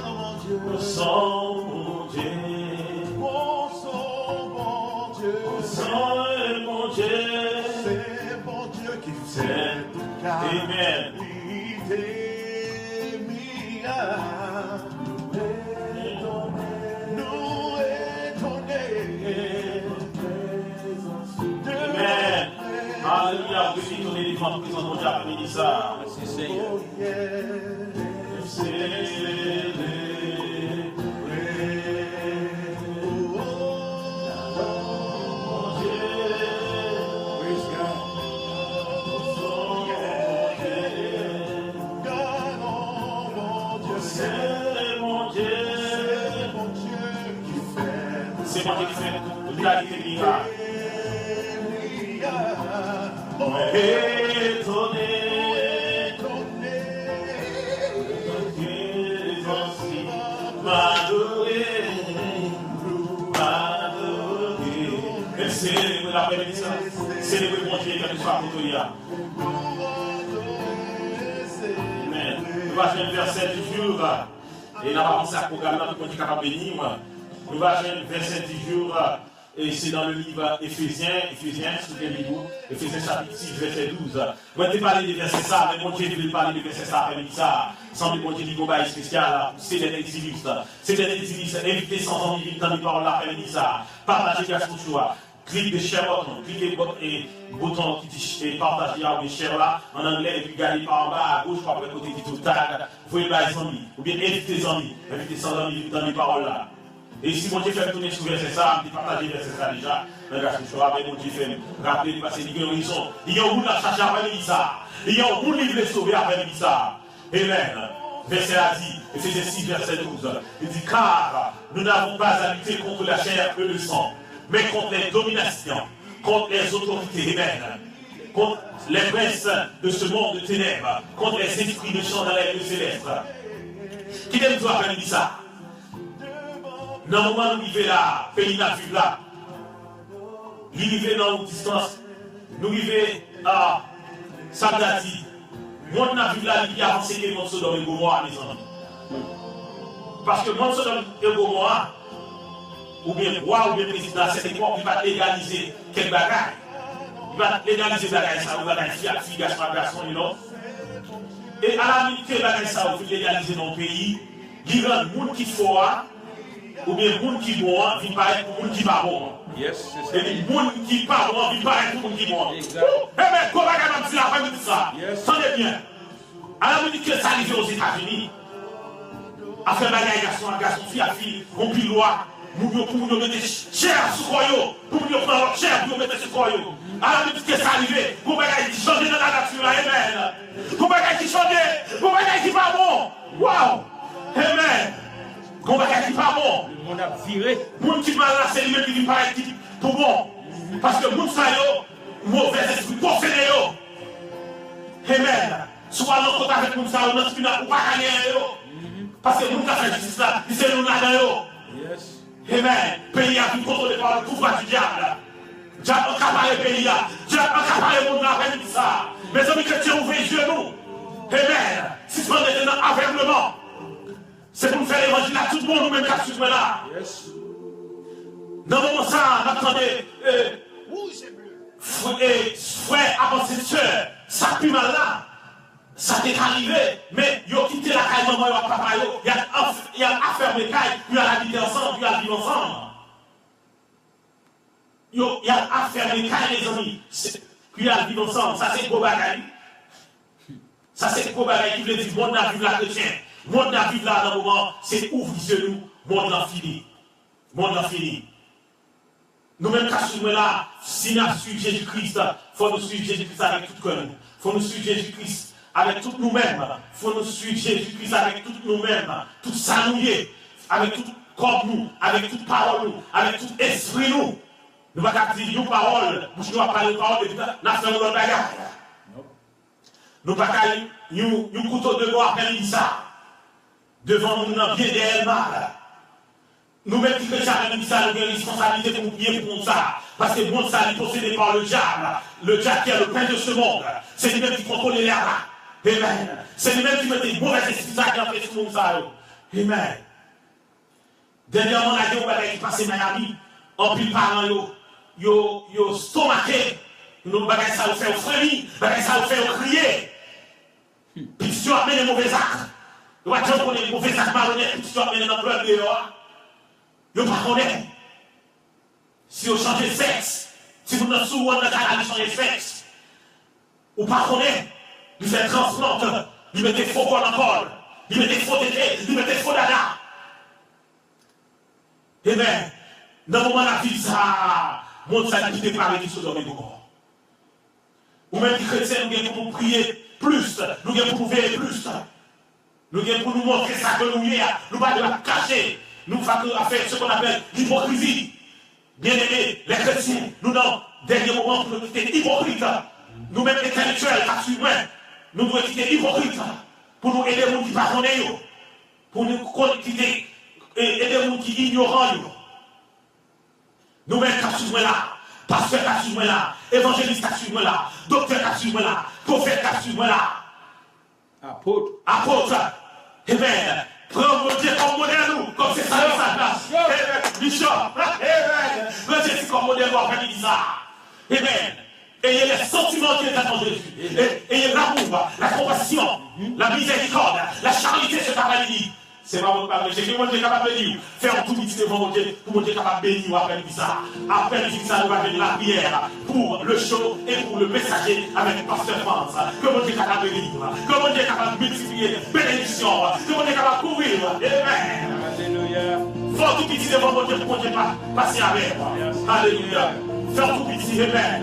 Mon Dieu, sans mon Dieu, sans mon Dieu, c'est mon Dieu qui c'est tout cas. Amen. Nous étonner de devant présence mon Dieu après ça. Merci Seigneur. Oh Praise God. God, oh mon Dieu, C'est mon Dieu. c'est mon Dieu qui fait C'est mon Dieu qui fait toute la vie des miracles. Étonné. Célébrer l'après-midi, célébrer mon Dieu, quel que soit pour toi. Amen. Nous allons jouer le verset du jour. Et là, on va commencer à programmer pour qu'on soit capable de bénir. Nous allons jouer le verset du jour. Et c'est dans le livre Éphésiens, souvenez-vous, Éphésiens chapitre 6, verset 12. Moi, je vais parler des versets ça, mais mon Dieu, je vais parler des versets ça après ça. Sans que mon Dieu dit combat spécial, c'est des exilistes. C'est des exilistes. Invitez sans envie dans les paroles après ça. Partagez la choix. Clique de share button, cliquez et bouton qui dit partager avec share là en anglais et puis gardez par en bas à gauche par le côté qui tout tag, vous pouvez les amis ou bien invitez les amis, invitez sans amis dans les paroles là. Et si mon Dieu fait tourner sur verset ça, je partager verset ça déjà, mais là je suis avec mon Dieu fait rappeler parce qu'il y a une raison, il y a un bout de la chercher après ça, il y a un bout de livre sauver après ça. Amen. Verset a dit, Éphésiens 6 verset 12, il dit car nous n'avons pas à lutter contre la chair et le sang, mais contre les dominations, contre les autorités humaines, contre les princes de ce monde de ténèbres, contre les esprits de chant dans les lieux célestes. Qui aime toi faire ça? Dans le moment où nous vivons là, pays n'a vu là, nous vivons dans une distance, nous vivons à Sagdati, monde n'a vu là, il y a avancé que mon Sodome et Gomorrhe, mes amis. Parce que mon Sodome et Gomorrhe, ou bien roi, ou bien président, à cette époque, il va légaliser quel bagage. Il va légaliser bagage ça, ou bagage fille, garçon, you know. Et à la minute que bagage ça, vous légaliser dans le pays, il y a des gens qui font, ou bien des gens qui bon, vont paraître pour des gens qui pas bon. Yes, c'est Et ça. des gens qui pas bon, vont paraître pour des gens qui bon. Exact. Eh bien, comment on va après de ça? Yes. Tenez bien. À la minute que ça arrive aux États-Unis, à faire bagage garçon, fille, on pile loi. Pour nous mettre cher sur quoi pour nous prendre notre cher pour nous mettre sur quoi. Alors, qu'est-ce qui est arrivé? Pour bagage qui change dans la nature, amen. Pour bagage qui change, pour bagage qui pas bon. Waouh! Amen. Pour bagage qui pas bon. Le monde a viré. Moun qui mal là, c'est lui-même qui dit pareil, qui dit tout bon. Parce que moun ça yo, mauvais esprit, possédé yo. Amen. Soit l'autre côté avec moun ça, on n'a pas gagné yo. Parce que moun qui a fait justice là, il s'est nous là yo. Yes. Amen. Pays a tout contrôlé par le pouvoir du diable. Diable a accaparé le pays. Diable a accaparé le monde avec ça. Mes amis chrétiens, ouvrez les yeux nous. Amen. Si ce monde est dans l'aveuglement, c'est pour nous faire l'évangile à tout le monde, nous-mêmes qui sommes là. Yes. Dans le moment ça, on attendait frère, avancé de soeur, ça pue mal là. Ça t'est arrivé, mais ils ont quitté la caille maman et papa, ils ont affaire de caille, puis ils ont habité ensemble, puis ils ont vécu ensemble. Ils ont affaire de caille, les amis, puis ils ont vécu ensemble. Ça, c'est gros bagaille. Ça, c'est gros bagaille qui veut dire, monde n'a vu là, chrétien. Monde n'a vu là, dans le moment, c'est ouvre les nous, monde n'a fini. Monde n'a fini. Nous-mêmes, quand nous sommes là, si nous suivons Jésus-Christ, il faut nous suivre Jésus-Christ avec tout cœur. Il faut nous suivre Jésus-Christ avec tout nous-mêmes. Il faut nous suivre Jésus-Christ avec tout nous-mêmes. Tout ça nous est. Avec tout corps nous, avec toute parole nous, avec tout esprit nous. Nous ne pouvons pas dire une parole, nous ne pouvons pas parler de parole, et puis nous faisons notre bagarre. Nous ne pouvons pas dire un couteau de bois après ça. Devant nous, nous avons bien des mal. Nous-mêmes qui chrétiens avec ça, nous avons une responsabilité pour prier pour ça. Parce que le monde, ça est possédé par le diable. Le diable qui est le prince de ce monde. C'est lui-même qui contrôle les l'air. Amen. C'est lui-même qui met des mauvais esprits qui ont fait ce monde. Amen. Dernièrement, la guerre qui passe à Miami, en pile parents, yo stomaqué. Nous bagages ça vous fait au frémir, bagages ça vous fait au crier. Puis si tu amènes les mauvais actes, tu vas dire qu'on est les mauvais actes malhonnêtes, puis si tu amènes dans le peuple dehors. Yo pas connaît. Si vous changez de sexe, si vous n'êtes pas sous, on a qu'à changer de sexe. Ou pas connaît, il fait transplante, il met des faux cols en col, il met des faux tétés, il met des faux dada. Eh bien, dans le moment de la vie, ça, mon ça qui déclare qui se donne beaucoup. Ou même les chrétiens, nous avons pour prier plus, nous avons pour veiller plus. Nous avons pour nous montrer ça que nous y a, nous ne pas la cacher, nous faisons faire ce qu'on appelle l'hypocrisie. Bien aimés, les chrétiens, nous dans dernier moment pour nous quitter hypocrites. Nous-mêmes intellectuels, humains, nous devons quitter hypocrites pour nous aider les gens qui pardonnent, pour nous quitter aider les gens qui ignorent. Nous-mêmes, qui là, pasteur qui là, évangéliste qui là, docteur qui là, prophète qui là, apôtre, eh bien, prends mon Dieu comme modèle, nous, comme c'est ça, sa place. Eh bien, bishop, eh bien, prenez Jésus comme modèle, on va dire ça. Eh bien, ayez les sentiments qui est en Jésus, ayez l'amour, la compassion, la miséricorde, la charité, ce travail. C'est pas votre parole. J'ai que mon Dieu capable de bénir. Faire tout petit devant mon Dieu, pour mon Dieu capable de bénir après ça. Après ça, nous va venir la prière pour le show et pour le messager avec Pasteur France. Que mon Dieu capable de bénir. Que mon Dieu capable de multiplier bénédiction. Que mon Dieu capable de couvrir. Amen. Alléluia. Faire tout petit devant mon Dieu pour mon Dieu passer avec. Alléluia. Faire tout petit, amen.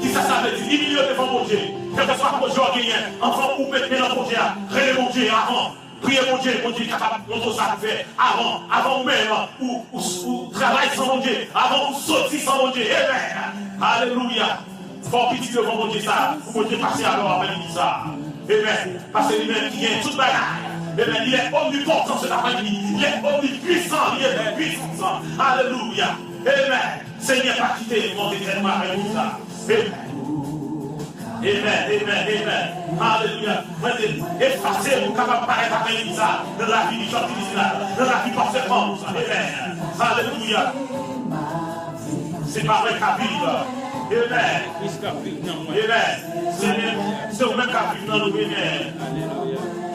Qui ça veut dire? 10 millions devant mon Dieu. Quel que soit mon Dieu orgueilleux, enfant ou mettre dans mon Dieu, relève mon Dieu avant. Priez mon Dieu est capable de montrer ça faire avant même, ou travail sans mon Dieu, avant ou sortir sans mon Dieu. Amen. Alléluia. Faut petit devant mon Dieu ça, pour mon Dieu passer alors après ça. Amen. Parce que lui-même qui est toute bagaille. Amen. Il est omnipotent cet après-midi. Il est omnipuissant. Il est puissant. Alléluia. Amen. Seigneur, pas quitter mon éternel avec ça. Amen. Amen, amen, amen. Alléluia. Effacez vous capable de paraître avec ça dans la vie du gentil dans la vie par France. Amen. Alléluia. C'est pas vrai qu'à vivre. Amen. Amen. C'est vous-même qu'à vivre dans nos bénéfices.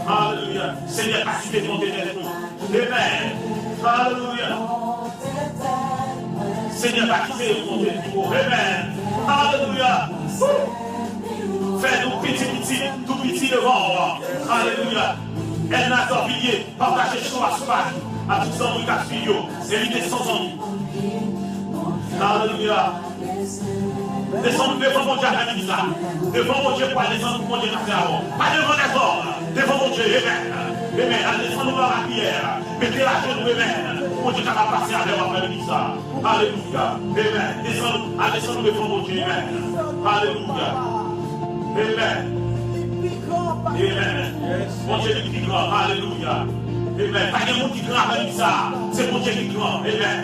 Alléluia. Seigneur, pas quitter mon éternel. Amen. Alléluia. Seigneur, pas quitter mon éternel. Amen. Alléluia. Fais-nous petit, tout petit devant. Alléluia. Elle n'a pas oublié, partagez choix à tous les hommes qui studio. Évitez sans envie. Alléluia. Descendons devant mon Dieu à la ça. Devant mon Dieu pour aller descendre pour mon Dieu à la pas devant les hommes. Devant mon Dieu. Amen. Amen. Allez descendre dans la prière. Mettez la genou. Amen. Mon Dieu qui va passer avec moi après ça. Alléluia. Amen. Descendons devant mon Dieu. Amen. Alléluia. Amen. Amen. Mon Dieu qui est grand. Alléluia. Amen. Pas de monde qui est grand avec ça. C'est mon Dieu qui est grand. Amen.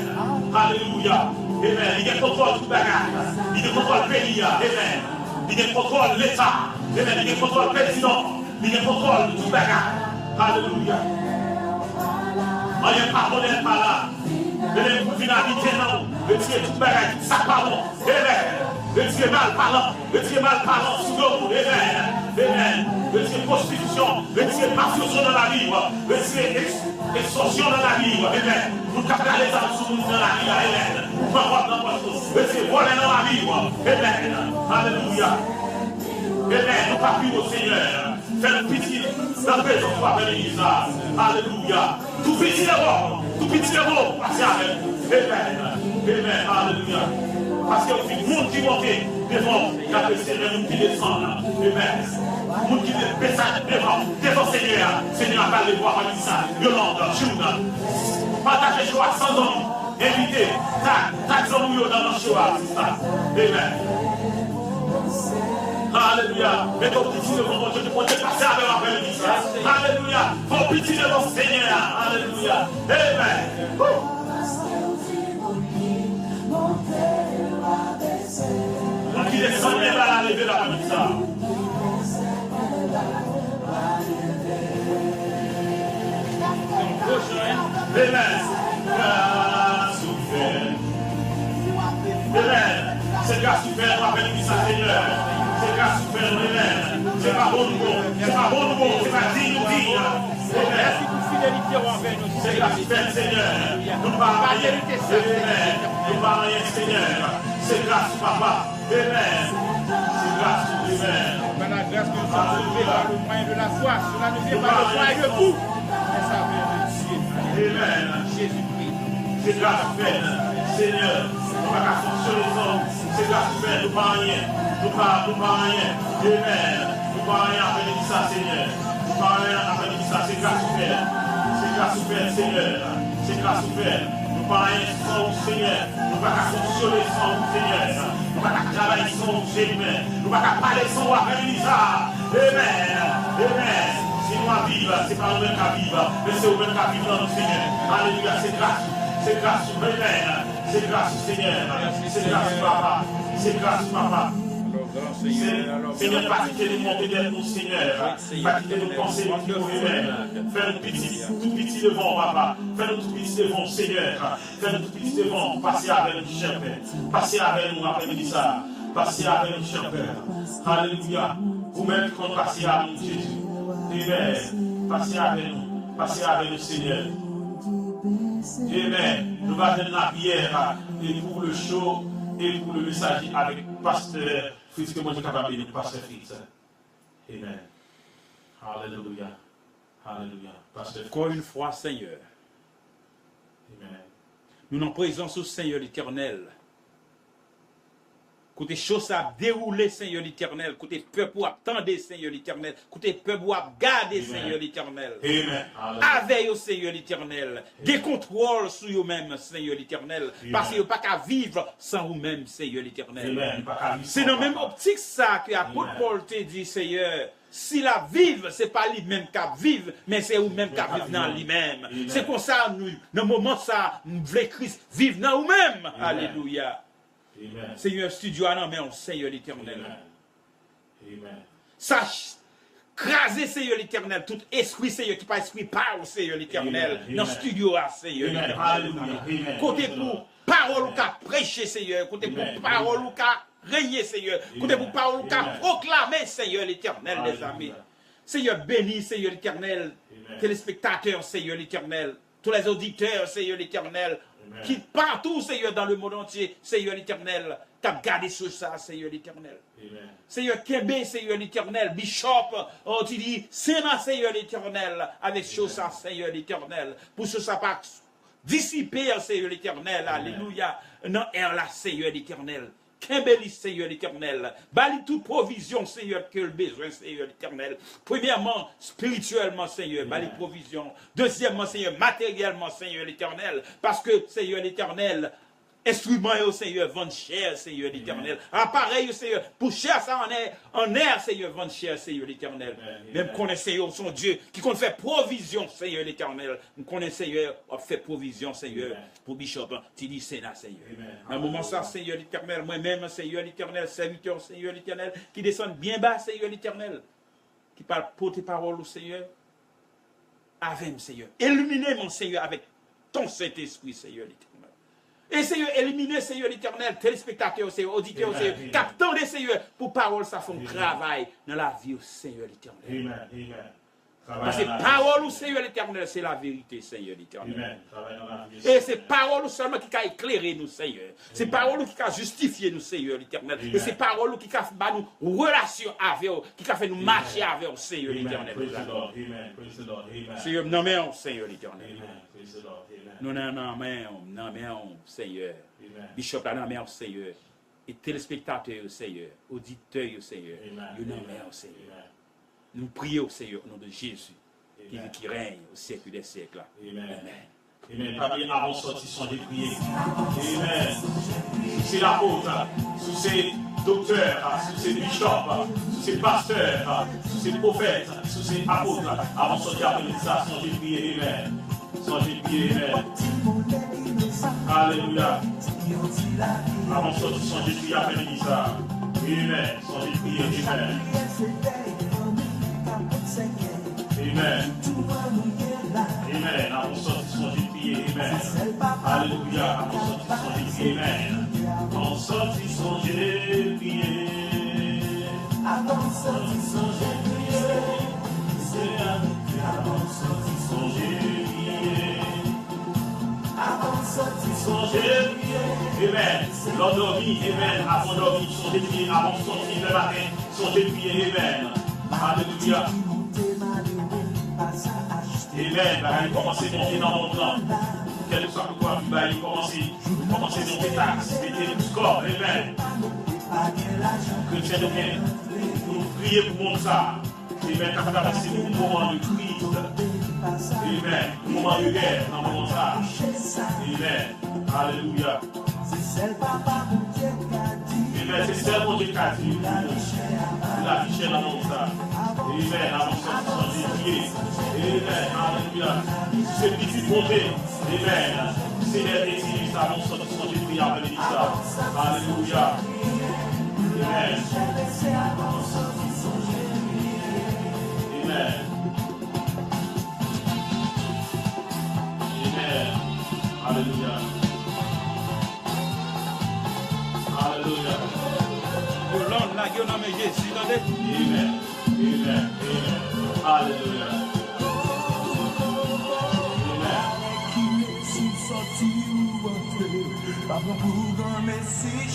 Alléluia. Amen. Il y a contrôle tout bagarre. Il y a contrôle pays. Amen. Il y a contrôle l'État. Amen. Il y a contrôle président. Il y a contrôle tout bagarre. Alléluia. On n'est pas modèle par là. Le coup finalité non. Le Dieu tout bagarre. Ça pardon. Amen. Le Dieu mal parlant, le Dieu mal parlant sous le monde, amen, amen. Le Dieu prostitution, le Dieu mafioso dans la vie, le Dieu extorsion dans la vie, amen. Nous captons les âmes sous nous dans la vie, amen. Nous pouvons dans votre le Dieu voler dans la vie, amen. Alléluia. Amen. Nous pas plus au Seigneur. Fais-nous pitié dans le présent de la l'église. Alléluia. Tout petit d'abord, passez avec nous. Amen. Amen. Alléluia. Parce que le monde qui monte devant, il y a le Seigneur qui descend. Amen. Le monde qui descend devant Seigneur. Seigneur a parlé de voir comme ça. Yolande, June. Partagez choix sans envie. Invitez. Tac, dans le choix. Amen. Alléluia. Mais ton petit devant mon Dieu, tu peux passer avec la paix. Alléluia. Ton petit devant Seigneur. Alléluia. Amen. Qui descend et va lever la main ça. Amen. Amen. C'est grâce souffert, on appelle ça Seigneur. C'est grâce souffert, amen. C'est pas bon nouveau. C'est pas bon nouveau. C'est pas digne. Merci pour fidélité envers nous. C'est grâce souffert, Seigneur. Nous parlons rien. Nous parlons rien, Seigneur. C'est grâce, Papa. Amen. C'est grâce à Dieu. Amen. Par la grâce que nous sommes sauvés par le moyen de la foi. Cela ne vient pas de foi et de vous. Mais ça vient de Dieu. Amen. Jésus-Christ. C'est grâce à Dieu. Seigneur, nous pas qu'à fonctionner les hommes. C'est grâce à Dieu. Nous pas rien. Nous pas rien. Amen. Nous pas rien à venir ça, Seigneur. Nous pas rien à venir ça. C'est grâce à Dieu. C'est grâce à Dieu, Seigneur. C'est grâce à Dieu. Nous pas rien sans vous, Seigneur. Nous pas qu'à fonctionner sans vous, Seigneur. Nous pas qu'à travailler sans vous, Seigneur. Nous pas qu'à parler sans vous, venir ça. Amen. Amen. Si nous à vivre, c'est pas nous-mêmes qui vivons, mais c'est nous-mêmes qui vivons dans le Seigneur. Alléluia, c'est grâce. C'est grâce, Amen. C'est grâce, Seigneur. C'est grâce, Papa. C'est grâce, Papa. Seigneur, pas quitter nous monter vers nous, Seigneur. Pas quitter nous penser nous nous-mêmes. Fais-nous tout petit devant, Papa. Fais-nous tout petit devant, Seigneur. Fais-nous tout petit devant. Passez avec nous, cher Père. Passez avec nous après-midi ça. Passez avec nous, cher Père. Alléluia. Vous-même qui passez avec nous, Jésus. Amen. Passez avec nous. Passez avec nous, Seigneur. Amen. Nous allons donner la prière et pour le show et pour le message avec Pasteur Fritz, que moi je suis capable de Pasteur Fritz. Amen. Alléluia. Alléluia. Pasteur Fritz. Encore une fois, Seigneur, Amen. nous en présence au Seigneur l'Éternel. Côté choses à dérouler, Seigneur l'Éternel. Côté peuple à attendre, Seigneur l'Éternel. Côté peuple à garder, Seigneur l'Éternel. Amen. Avec au Seigneur l'Éternel. Des contrôles sur vous-même, Seigneur l'Éternel. Parce que vous n'avez pas qu'à vivre sans vous-même, Seigneur l'Éternel. Amen. C'est dans la même optique ça que l'apôtre Paul te dit, Seigneur. Si la vive, ce n'est pas lui-même qui vive, mais c'est vous-même qui vive dans lui-même. C'est pour ça, nous, dans le moment ça, nous voulons Christ vivre dans nous-mêmes. Alléluia. Amen. Seigneur, studio à mais on Seigneur l'Éternel. Amen. Sache, craser Seigneur l'Éternel, tout esprit Seigneur qui pas esprit parle Seigneur l'Éternel. Dans le studio à Seigneur l'Éternel. Côté pour parole ou qu'à prêcher Seigneur, côté pour parole ou qu'à régner Seigneur, côté pour parole ou qu'à proclamer Seigneur l'Éternel, les amis. Seigneur béni Seigneur l'Éternel, téléspectateurs Seigneur l'Éternel, tous les auditeurs Seigneur l'Éternel, qui partout, Seigneur, dans le monde entier, Seigneur l'Éternel, qui a gardé sur ça, Seigneur l'Éternel. Seigneur Kembe, Seigneur l'Éternel, Bishop, on te dit, Sénat, Seigneur l'Éternel, avec chose ça, Seigneur l'Éternel, pour ce ça pas dissiper, Seigneur l'Éternel, alléluia, non, et là, Seigneur l'Éternel. Kembeli, Seigneur l'Éternel. Bali toute provision, Seigneur, que le besoin, Seigneur l'Éternel. Premièrement, spirituellement, Seigneur, bali provision. Deuxièmement, Seigneur, matériellement, Seigneur l'Éternel. Parce que, Seigneur l'Éternel, instrument au Seigneur, vendre cher, Seigneur l'Éternel. Appareil, Seigneur, pour cher ça en air, Seigneur, vendre cher, Seigneur l'Éternel. Même qu'on est, Seigneur, son Dieu, qui compte faire provision, Seigneur l'Éternel. Qu'on est, Seigneur, on fait provision, Seigneur, pour Bishop, tu dis Sénat, Seigneur. À un moment ça, Seigneur l'Éternel, moi-même, Seigneur l'Éternel, serviteur, Seigneur l'Éternel, qui descend bien bas, Seigneur l'Éternel, qui parle pour tes paroles au Seigneur, avec Seigneur. Illuminez mon Seigneur avec ton Saint-Esprit, Seigneur l'Éternel. Et Seigneur, éliminer, Seigneur l'Éternel, téléspectateurs, Seigneur, auditeurs, Seigneur, capteurs des Seigneur, pour parole, ça fait un travail dans la vie au Seigneur l'Éternel. Parce que parole au Seigneur l'Éternel, c'est la vérité, Seigneur l'Éternel. Et c'est parole seulement qui a éclairé nous, Seigneur. C'est parole qui a justifié nous, Seigneur l'Éternel. Et c'est parole qui a fait nous relation avec eux, qui a fait nous marcher avec eux, Seigneur l'Éternel. Seigneur, non mais on, Seigneur l'Éternel. Nous non mais on, Seigneur. Bishop là, non mais on, Seigneur. Et téléspectateurs, Seigneur. Auditeurs, Seigneur. Nous non mais on, Seigneur. Nous prions au Seigneur au nom de Jésus, qui règne au siècle des siècles. Amen. Amen. Pas bien avant sorti son prier. Amen. Sous ces apôtres, sous ces docteurs, sous ces bishops, sous ces pasteurs, sous ces prophètes, sous ces apôtres, avant sorti après ça, son prier. Amen. Son prier. Amen. Alléluia. Avant sorti son prier après ça. Amen. Son prier. Amen. Amen. Amen. Avant sorti son prier. Amen. Alléluia. Avant sorti son prier. Amen. Avant sorti son prier. Avant sorti son prier. Avant sorti son prier. Avant sorti son songez prier. Amen. L'endormi, amen. Avant dormir, songez prier. Avant de sortir le matin, songez prier. Amen. Alléluia. Amen. Commencez à monter dans mon temps. Quel que soit le quoi, commencez à monter taxes, mettez le score. Amen. Chrétien de bien, nous prions pour mon ça. Amen. Quand c'est le moment de crise. Amen. Le moment de guerre dans mon ça. Amen. Alléluia. Amen. C'est celle mon Dieu qui a dit. La fichée dans mon ça. Amen. Avant de prier. Amen. Alléluia. C'est petit monter. Amen. Seigneur, utilise ça. Mon sang de prière. Alléluia. Amen. Amen. Amen. Alléluia. Alléluia. Pour l'homme, la gueule, non, mais Jésus, attendez. Amen. Amen. Amen. Alléluia.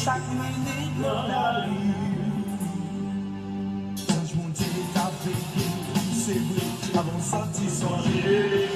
Chaque minute dans la vie, change mon Dieu t'a veillé, c'est vrai, avant de sortir songer.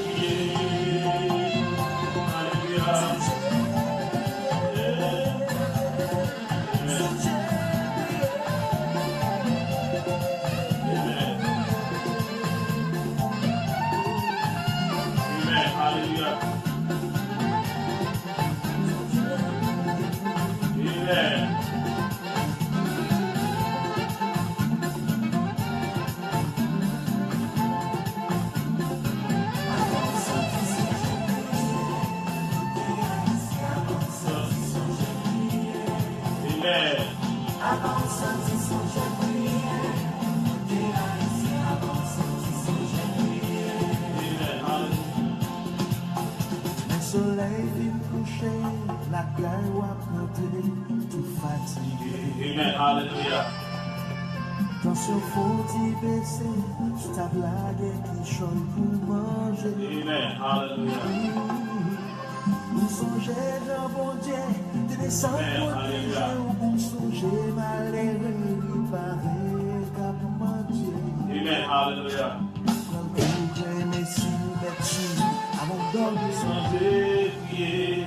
Amen. Hallelujah. Attention, faut-il baisser sur ta blague qui chante pour manger. Amen. Hallelujah. Nous songez, Jean bon Dieu, de descendre protéger, ou songez, malheureux, il paraît qu'à mentir. Amen. Hallelujah. Quand vous Messie, Messie, avant de dormir, songez, prier.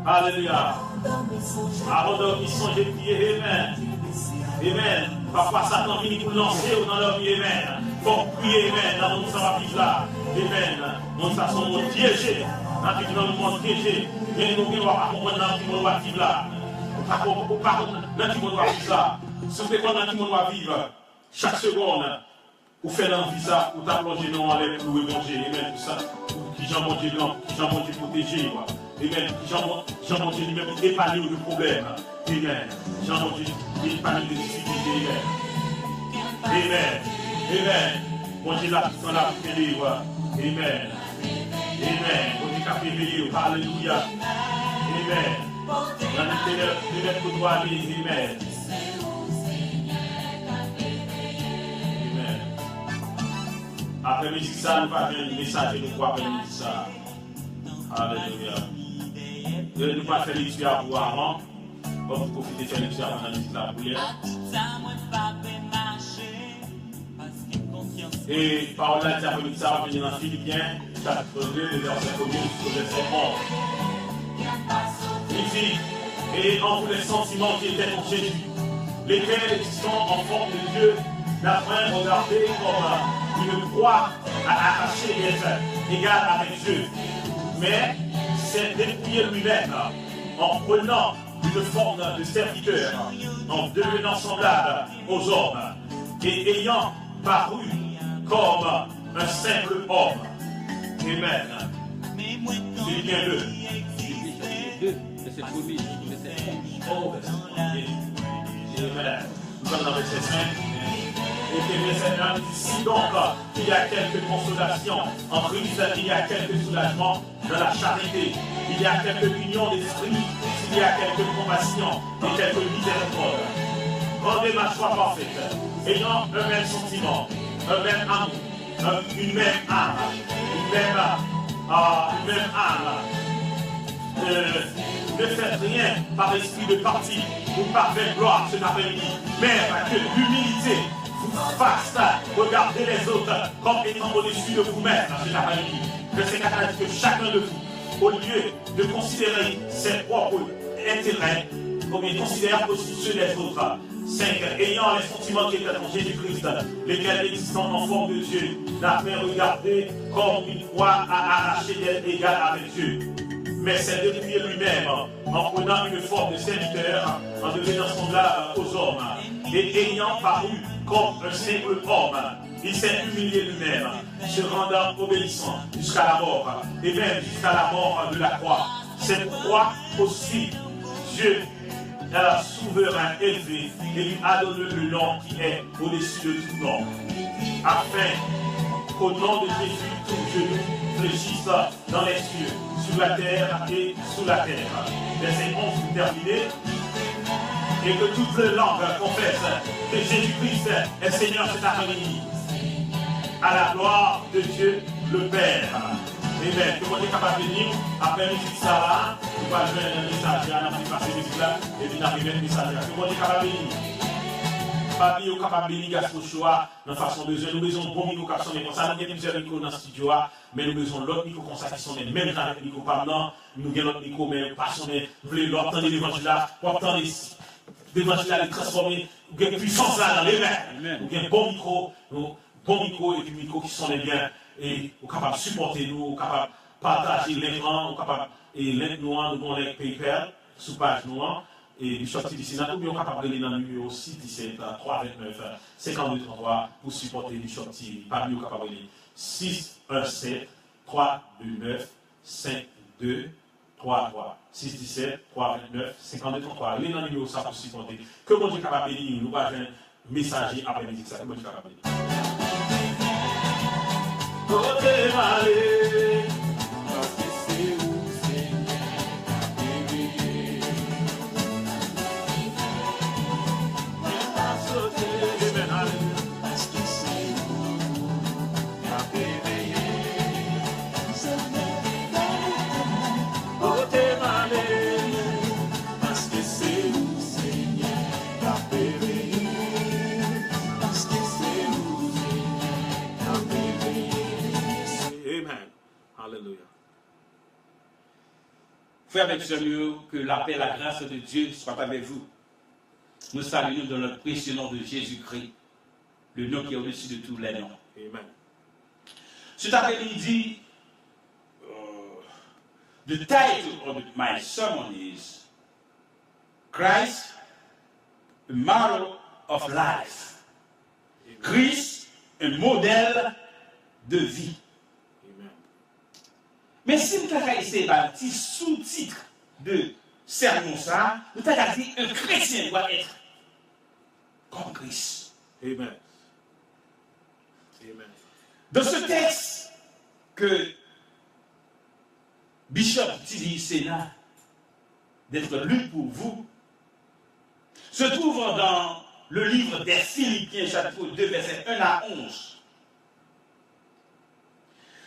Hallelujah. Avant de dormir, songez, prier. Amen. Amen. Parfois, Satan vient pour lancer dans leur vie. Amen. Faut prier. Amen. Dans notre sang vivre là. Amen. Nous sommes piégés. Dans le monde piégé. Mais nous ne pouvons pas comprendre dans le monde vivre là. Dans le monde vivre là. Si vous faites dans le monde vivre, chaque seconde, vous faites l'envie ça, vous t'applongez dans l'air pour manger. Amen. Tout ça. Qui j'en mange blanc, qui j'en mange protégé. Amen. J'en mange lui-même épargner le problème. Amen. J'en mange épargner les difficultés. Amen. Amen. Mon Dieu, là, dans la vie, amen. Amen. Mon Dieu, qui a réveillé. Alléluia. Amen. Dans le ténèbres que doit aller. Amen. Amen. Après musique, ça, nous va faire un message de quoi après musique, ça. Alléluia. Nous ne pouvons pas faire l'histoire pour avant. On va profiter de faire l'histoire avant la musique là pour hier. Et par là, ça va venir dans Philippiens, chapitre 2, le verset 1 jusqu'au verset 11. Il dit, et en vous les sentiments qui étaient en Jésus, lesquels existant en forme de Dieu, n'a point regardé comme une croix à attacher et être égal avec Dieu, mais s'est dépouillé lui-même en prenant une forme de serviteur, en devenant semblable aux hommes, et ayant paru comme un simple homme. Amen. C'est bien le. C'est le premier, verset 11. Oh, Amen. Nous sommes dans le verset 5. Et verset 1 dit, si donc il y a quelques consolations en Christ, il y a quelques soulagements dans la charité, il y a quelques unions d'esprit, il y a quelques compassions et quelques miséricordes. Rendez ma foi parfaite, ayant un même sentiment, un même amour, une même âme, une même âme, ne faites rien par esprit de parti ou par gloire cet après-midi, mais que l'humilité vous fasse regarder les autres comme étant au-dessus de vous-même cet après-midi. Que c'est que chacun de vous, au lieu de considérer ses propres intérêts, comme il considère aussi ceux des autres. 5. Ayant les sentiments qui étaient en Jésus-Christ, lesquels existant en forme de Dieu, n'a pas regardé comme une croix à arracher d'être égal avec Dieu. Mais c'est dépouillé lui-même, en prenant une forme de serviteur, en devenant semblable aux hommes. Et ayant paru comme un simple homme, il s'est humilié lui-même, se rendant obéissant jusqu'à la mort, et même jusqu'à la mort de la croix. C'est pourquoi aussi Dieu souverain élevé et lui a donné le nom qui est au-dessus de tout nom, afin qu'au nom de Jésus, tout genou fléchisse dans les cieux, sur la terre et sous la terre. Verset 11 terminé. Et que toutes les langues confessent que Jésus-Christ est Seigneur cet après-midi, à la gloire de Dieu le Père. Amen. Tout le monde est capable de venir après musique ça là, nous allons jouer un message à la passer musique là, et puis arriver un message. Tout le monde est capable de venir. Papi est capable de venir Gaston Choix de façon besoin. Nous besoin de bons micros qui sont comme ça. Nous avons plusieurs micros dans le studio, mais nous besoin d'autres micros comme ça qui sont les mêmes dans les micros. Par maintenant, nous avons d'autres micros, mais pas sont les. Vous voulez l'entendre l'évangile là, pour entendre l'évangile là, les transformer, vous avez puissance là dans les mains. Vous avez bon micro et puis micros qui sont les biens. Et vous êtes capable de supporter nous, vous êtes capable de partager l'écran, vous êtes capable de l'être noir, nous avons les PayPal, sous page noire, et du sorti du Sénat, ou bien vous êtes capable de aller dans le numéro 617 329 5233 pour supporter du sorti. Parmi vous, capable de aller 617 329 5233 617 329 5233. Allez dans le numéro ça pour supporter. Que mon Dieu est capable de dire, nous avons un messager après-midi, ça, que mon Dieu est capable de dire. Côté malé, parce que c'est où Seigneur éveillé. Parce que c'est où éveillé. Côté malé, parce que c'est où Seigneur éveillé. Parce que c'est où Seigneur éveillé. Amen. Alléluia. Frères et sœurs, que la paix et la grâce de Dieu soient avec vous. Nous saluons dans le précieux nom de Jésus-Christ, le nom qui est au-dessus de tous les noms. Amen. Cet après-midi, the title of my sermon is Christ, a model of life. Christ, un modèle de vie. Amen. Mais si nous avons essayé un petit sous-titre de sermon ça, nous avons dit un chrétien doit être comme Christ. Amen. Amen. Dans ce texte que Bishop Tilly Sénat d'être lu pour vous, se trouve dans le livre des Philippiens, chapitre 2, versets 1 à 11.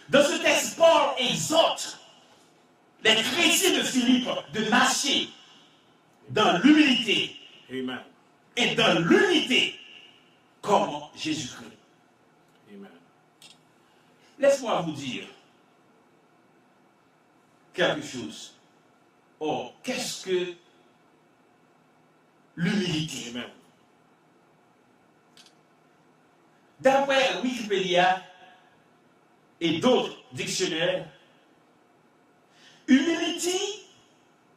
Dans ce texte, Paul exhorte les chrétiens de Philippe de marcher dans l'humilité Amen. et dans l'unité comme Jésus-Christ. Amen. Laisse-moi vous dire quelque chose. Or, qu'est-ce que l'humilité? Amen. D'après Wikipédia et d'autres dictionnaires, humility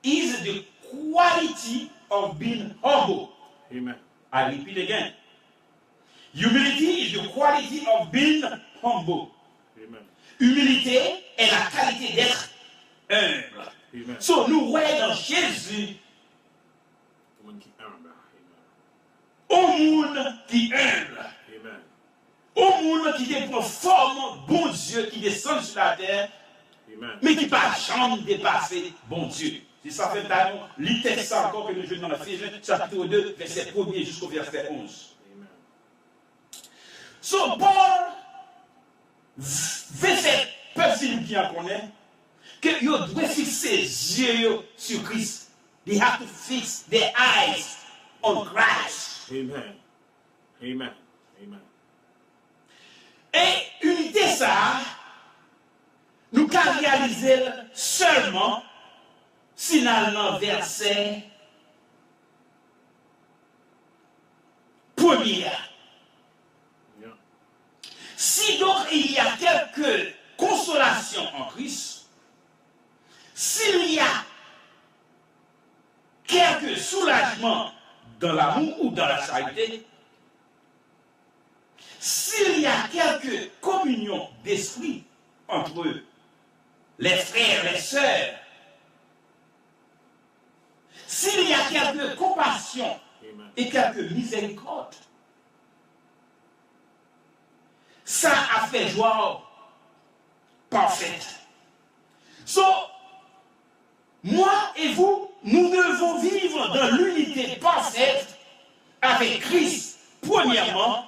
is the quality of being humble. Amen. I repeat again. Humility is the quality of being humble. Amen. Humilité est la qualité d'être humble. Amen. So, nous voyons dans Jésus Le monde qui est humble. au Amen. monde qui humble. Amen. Au monde qui est pour forme bon Dieu qui descend sur la terre, Amen. mais qui ne va jamais dépasser bon Dieu. C'est ça fait d'ailleurs, lit texte encore que nous jouons dans Éphésiens, chapitre 2, verset 1er jusqu'au verset 11. Amen. So, Paul veut faire peuple qui en connaît, que yo doit fixer les yeux sur Christ. They have to fix their eyes on Christ. Amen. Amen. Amen. Et unité ça, nous pouvons réaliser seulement si dans le verset premier. Yeah. Si donc il y a quelques consolations en Christ, s'il y a quelques soulagements dans l'amour ou dans la charité, s'il y a quelques communions d'esprit entre les frères et les sœurs, s'il y a quelques compassions et quelques miséricordes, ça a fait joie parfaite. So, moi et vous, nous devons vivre dans l'unité parfaite avec Christ, premièrement,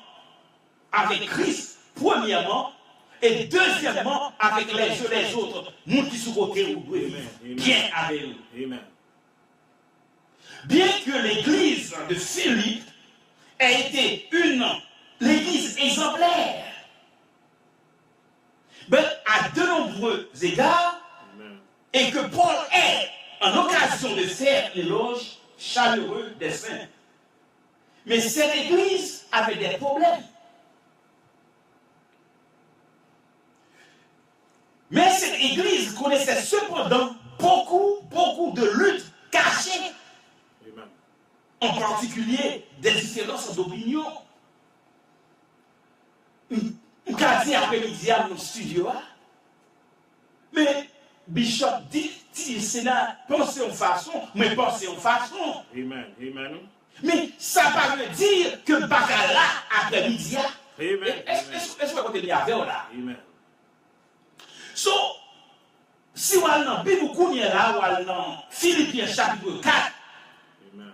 et deuxièmement, avec les autres, nous qui sommes côté ou bien avec nous. Amen. Bien que l'église de Philippe ait été l'église exemplaire, mais à de nombreux égards, Amen. et que Paul ait en occasion de faire l'éloge chaleureux des saints. Mais cette église avait des problèmes. Mais cette église connaissait cependant beaucoup de luttes cachées, Amen. en particulier des différences d'opinion. On a dit après-midi à mon studio, mais Bishop dit, c'est là, pensez en façon, mais pensez en façon. Amen. Amen. Mais ça ne veut pas dire que Bakala après-midi. Amen. Est-ce que vous avez là? Amen. So, si vous allez dans la Bible, vous allez là, vous allez dans Philippiens chapitre 4. Amen.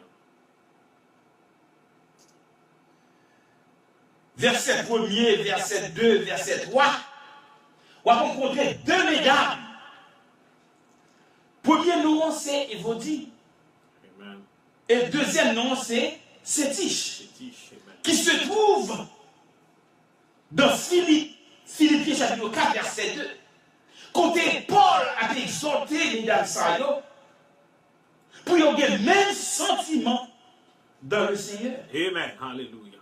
Verset 1er, verset 2, verset 3. Vous allez rencontrer deux mesdames. Premier nom, c'est Évodie. Amen. Et deuxième nom, c'est Sétiche. Amen. Qui se trouve dans Philippiens chapitre 4, verset 2. Côté Paul a exhorté les dames Sayo pour y avoir le même sentiment dans le Seigneur. Amen. Hallelujah.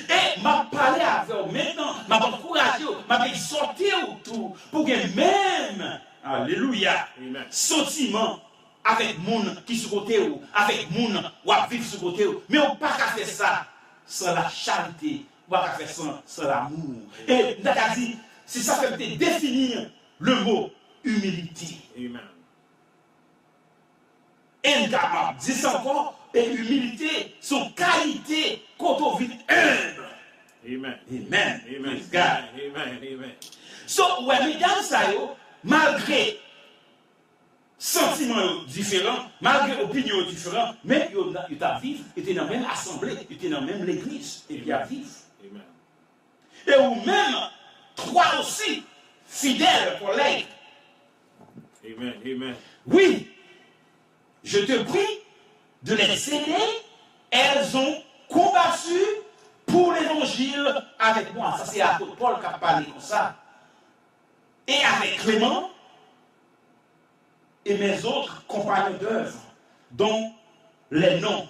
Et m'a parlé avec vous maintenant, m'a encouragé, m'a exhorté autour pour que même, alléluia, Amen. sentiment avec moun qui se côté ou, avec moun ou à vivre sur côté ou. Mais on ne peut pas faire ça sans la charité, on ne peut pas faire ça sans l'amour. Et on a dit, c'est ça fait définir le mot humilité. Amen. Et on a dit ça encore, et humilité, son qualité quand on vit humble. Amen. Amen. Amen. Praise God. Amen. Amen. So, ouais, mesdames, ça y est, malgré sentiments différents, malgré opinions différentes, mais ils étaient dans la même assemblée, ils étaient dans la même église, et bien vivre. Amen. Et ou même, trois aussi, fidèles pour l'aigle. Amen. Amen. Oui, je te prie de les aider, elles ont combattu pour l'évangile avec moi. Ça, c'est l'apôtre Paul qui a parlé comme ça. Et avec Clément et mes autres compagnons d'œuvre, dont les noms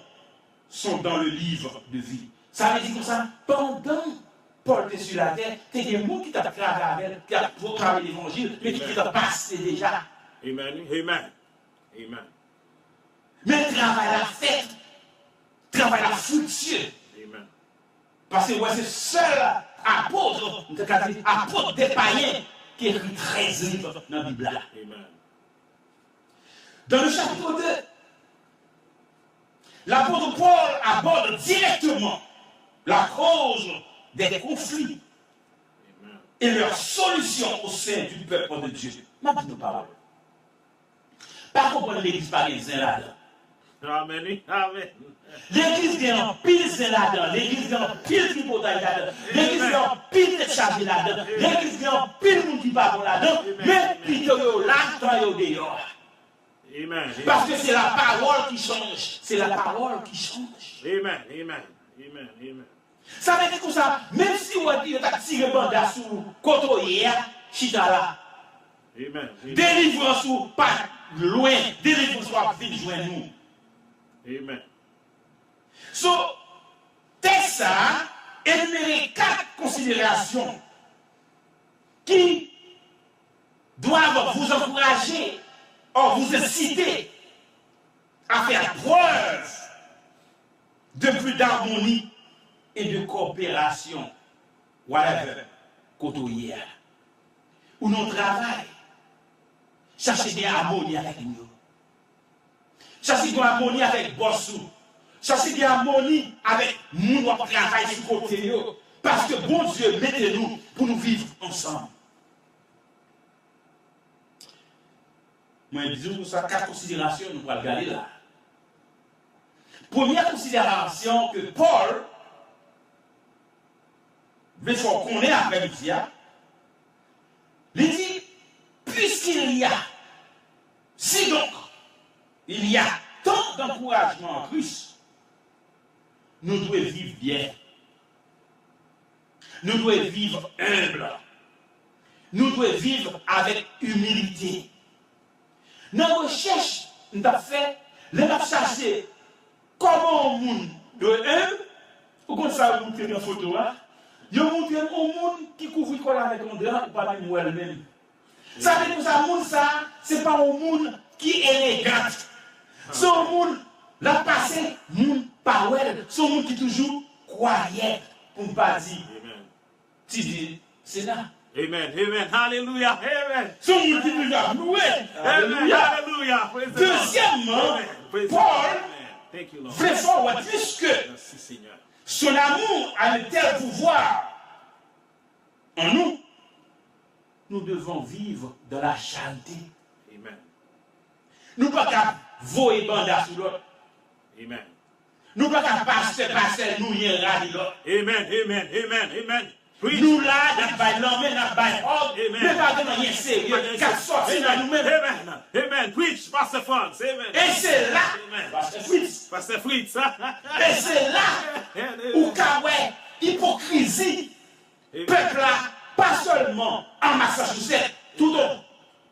sont dans le livre de vie. Ça veut dire comme ça, pendant Paul était sur la terre, c'est des mots qui t'a travaillé, qui a proclamé l'évangile, mais qui t'a passé déjà. Amen. Amen. Amen. Mais travail la fête, travail la fructueux. Amen. Parce que ouais, c'est seul apôtre des païens qui écrit 13 livres dans la Bible. Amen. Dans le chapitre 2, l'apôtre Paul aborde directement la cause des conflits Amen. et leur solution au sein du peuple de Dieu. Ma petite parole. Pas comprendre l'église par les uns là. Amen. Amen. L'église est en pile c'est là-dedans. L'église est en pile tripotaille là-dedans. L'église est en pile de chargé là-dedans. L'église est en pile monde qui va là-dedans. Mais plutôt là-dedans yo dehors. Amen. Parce que c'est la parole qui change. C'est la parole qui change. Amen. Amen. Amen. Amen. Ça veut dire que ça, même si on a tiré banda sous côté hier, chita là. Amen. Délivrance ou pas loin, délivrance ou vite joindre nous. Amen. So, texte ça, énumérer 4 considérations qui doivent vous encourager, ou vous inciter à faire preuve de plus d'harmonie et de coopération. Whatever, côté hier. Ou notre travail. Cherchez des harmonies avec nous. Cherchez des harmonies avec Bossou. Cherchez des harmonies avec nous, notre travail sur côté. Parce que bon Dieu, mettez-nous pour nous vivre ensemble. Moi, disons que ça, 4 considérations, nous allons regarder là. Première considération que Paul veut qu'on ait après-midi, il dit, puisqu'il y a, si donc, il y a tant d'encouragement en Christ, nous devons vivre bien. Nous devons vivre humble. Nous devons vivre avec humilité. Dans la recherche, nous avons fait, nous avons cherché comment le monde doit humble, ou comme ça, vous montrez une photo là, vous montrez un monde qui couvre le corps avec un drap ou pas même elle-même. Ça veut dire que ça, monde ça, c'est pas un monde qui est élégant. C'est un monde, la passé, monde pas well, c'est un monde qui toujours croyait, pour ne pas dire. Tu dis, c'est là. Amen. Amen. Hallelujah. Amen. C'est un monde qui toujours loué. Amen. Hallelujah. Praise the Lord. Deuxièmement, Amen. Praise the Paul, Lord. Thank you, Lord. vrai fort, puisque Merci, Seigneur. son amour a un tel pouvoir en nous, nous devons vivre dans la charité. Amen. Nous ne pouvons pas voyer banda sur l'autre. Amen. Nous ne pouvons pas passer nous y radi l'autre. Amen. Amen. Amen. Amen. Preach. Nous là, nous avons l'homme, nous avons ordre, Amen. mais pas de rien sérieux, qu'à sortir dans nous-mêmes. Amen. Amen. Preach, Pastor Franz. Amen. Et c'est là, Amen. Pasteur Fritz, Pastor Fritz. et c'est là où Kawé, hypocrisie, Amen. peuple là, pas seulement en Massachusetts, tout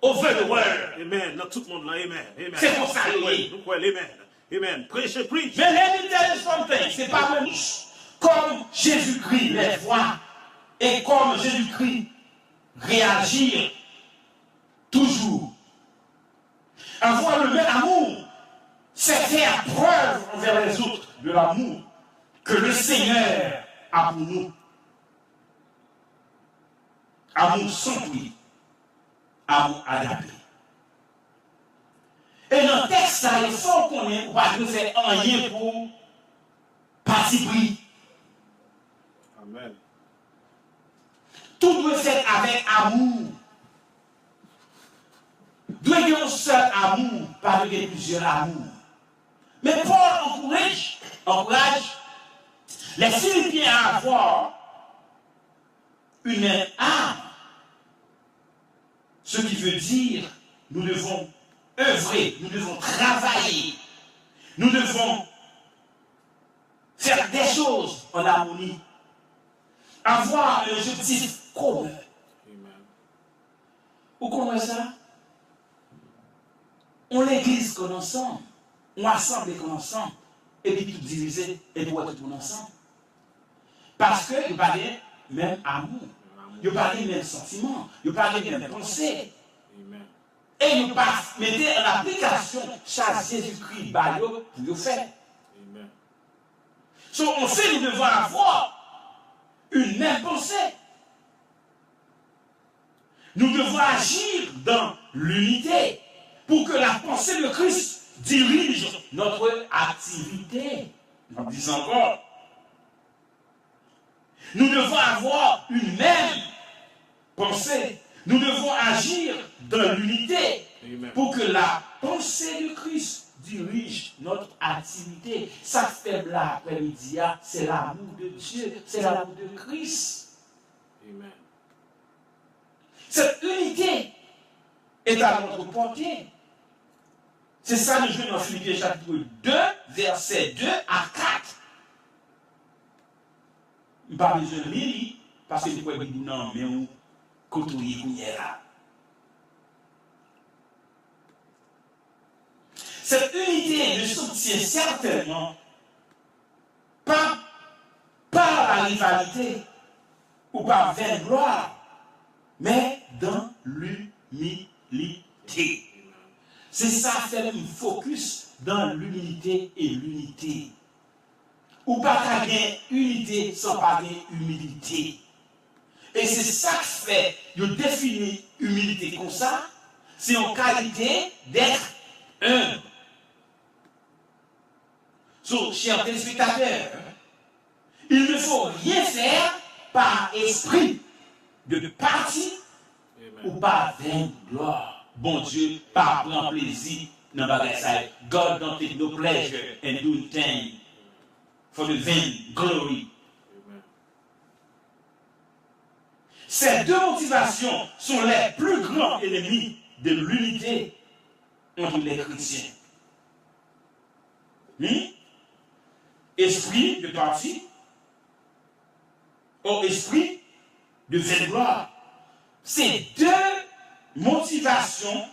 over the world. Amen. Dans tout le monde là. Amen. Amen. C'est pour ça, Nous croyons. Amen. Amen. Preach, preach. Mais let me tell you something, c'est pas même comme Jésus-Christ les voit et comme Jésus-Christ réagir toujours. Avoir le même amour, c'est faire preuve envers les autres de l'amour que le Seigneur a pour nous. Amour sans prix, amour adapté. Et dans le texte, ça, il faut qu'on ait, pas nous faire rien pour parti pris. Amen. Tout doit faire avec amour. Doit y avoir un seul amour, pas de plusieurs amours. Mais Paul encourage les Philippiens à avoir une même âme. Ce qui veut dire, nous devons œuvrer, nous devons travailler, nous devons faire des choses en harmonie, avoir un objectif commun. Amen. Vous comprenez ça? On l'église qu'on ensemble, on assemble qu'on ensemble, et puis tout diviser et pour être tout ensemble. Parce que vous parlez même amour, vous parlez même sentiment, vous parlez même pensée. Amen. Et nous mettez en application chaque Jésus-Christ pour vous faire. Amen. So, on sait nous devons avoir une même pensée. Nous devons agir dans l'unité pour que la pensée de Christ dirige notre activité. Je dis encore. Nous devons avoir une même pensée. Nous devons agir dans l'unité Amen. pour que la pensée de Christ dirige notre notre activité. Ça fait l'après-midi, c'est l'amour de Dieu, c'est l'amour de Christ. Amen. Cette unité est à notre portée. C'est ça le jeu dans Philippiens chapitre 2, versets 2 à 4. Je ne parle pas de lire, parce que je peux dire non, mais on côtoie là. Cette unité ne s'obtient certainement pas par la rivalité ou par vaine gloire, mais dans l'humilité. C'est ça, fait un focus dans l'humilité et l'unité. Ou pas gagner unité sans pas gagner humilité. Et c'est ça qui fait, je définis humilité comme ça, c'est en qualité d'être un. So, chers téléspectateurs, il ne faut rien faire par esprit de parti ou par vaine gloire. Bon Dieu, par grand plaisir dans la bagaille. God don't take no pleasure in doing things for the vain glory. Ces deux motivations sont les plus grands ennemis de l'unité entre les chrétiens. Esprit de parti ou esprit de vaine gloire. C'est deux motivations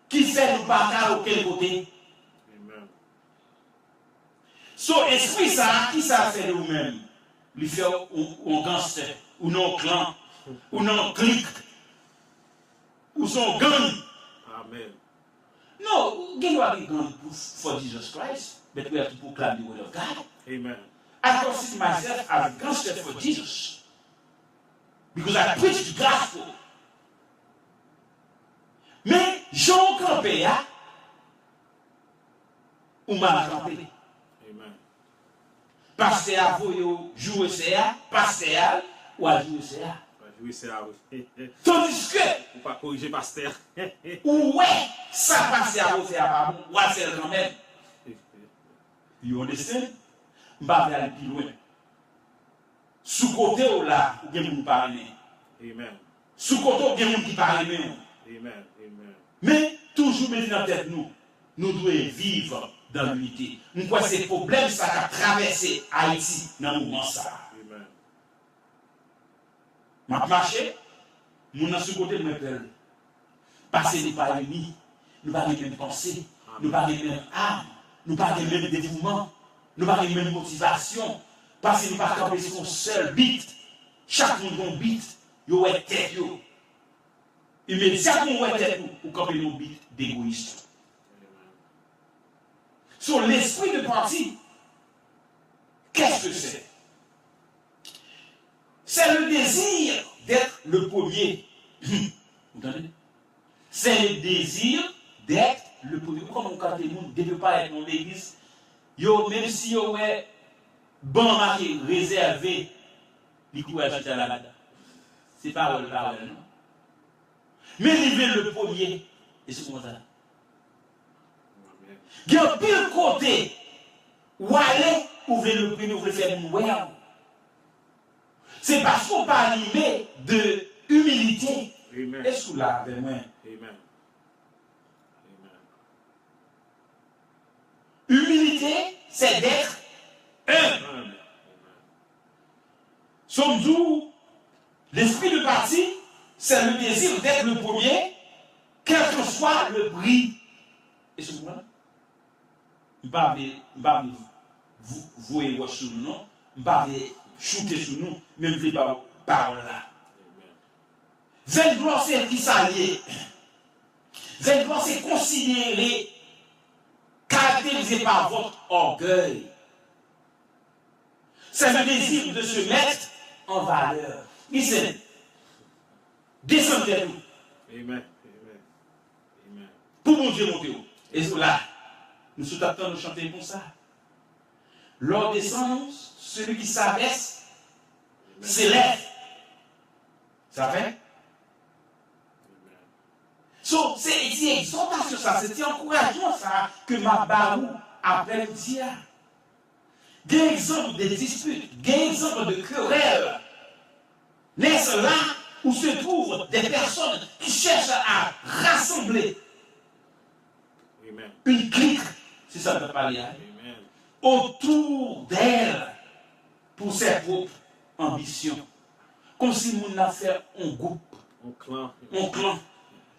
qui fait nous parler auquel côté. So, esprit ça, qui ça fait de nous-mêmes? Il fait un gangster, ou non clan, ou non clique, ou son gang. Amen. No, you are going for Jesus Christ, but we have to proclaim the word of God. Amen. I consider myself as a gangster for Jesus. Because I preach the gospel. Mais, Jean campé, ou m'a campé. Amen. Pasteur, vous jouez ça, pasteur, ou à jouer ça. Oui, c'est là, oui. Tandis que, Faut pas corriger pasteur. ouais, ça passe à vous faire, ou à faire quand même. You understand? M'a aller plus loin. Sous côté ou là, ou bien vous parler. Amen. Sous côté ou bien vous qui parler. Amen. Amen. Mais toujours maintenant tête nous devons vivre dans l'unité. Nous croyons que c'est le problème ça qui a traversé Haïti dans le moment ça. Amen. M'a marché, nous dans ce côté de mes pères. Parce que nous pas unis, nous pas les mêmes pensées, nous pas les mêmes âmes, nous pas les mêmes dévouements, nous pas les mêmes motivations. Parce que nous pas camper sur un seul but. Chaque monde a un but, yo est tête yo. Immédiatement on est tête ou camper un but d'égoïste. Sur l'esprit de parti, qu'est-ce que c'est? C'est le désir d'être le premier. Vous entendez? C'est le désir d'être le premier. Comment quand les gens ne peuvent pas être dans l'église, même si vous êtes bon marqué, réservé, il faut ajouter à la lade. C'est pas le parole, non? Mais il veut le premier. Et c'est comment ça? Il y a un pire côté où aller, ouvrir le premier, ouvrir faire une ouverture. C'est parce qu'on pas animé de humilité. Amen. Et sous là, avec moi. Amen. Humilité, c'est d'être un. Amen. Sommes-nous, l'esprit de parti, c'est le désir d'être le premier, quel que soit le prix. Et c'est pourquoi? Je ne vais pas vous voyez sur nous, je ne vais pas shooter sur nous, même si je ne pas là. Vaine gloire, c'est qui s'allier. Vaine gloire, c'est considéré, caractérisé par votre orgueil. C'est le désir de se mettre en valeur. Listen, descendez nous. Amen. Amen. Pour mon Dieu, mon Dieu. Et là, nous sommes en train de chanter comme ça. Lors des sens, celui qui s'abaisse, s'élève. Ça fait? So, c'est exhortation ça, c'est encouragement ça que ma barou après-midi, des exemples de disputes, des exemples de querelles, n'est-ce là où se trouvent des personnes qui cherchent à rassembler Amen. une clique, si ça peut parler, hein, Amen. autour d'elle pour ses propres ambitions. Comme si nous avons fait un groupe, On clan. un clan.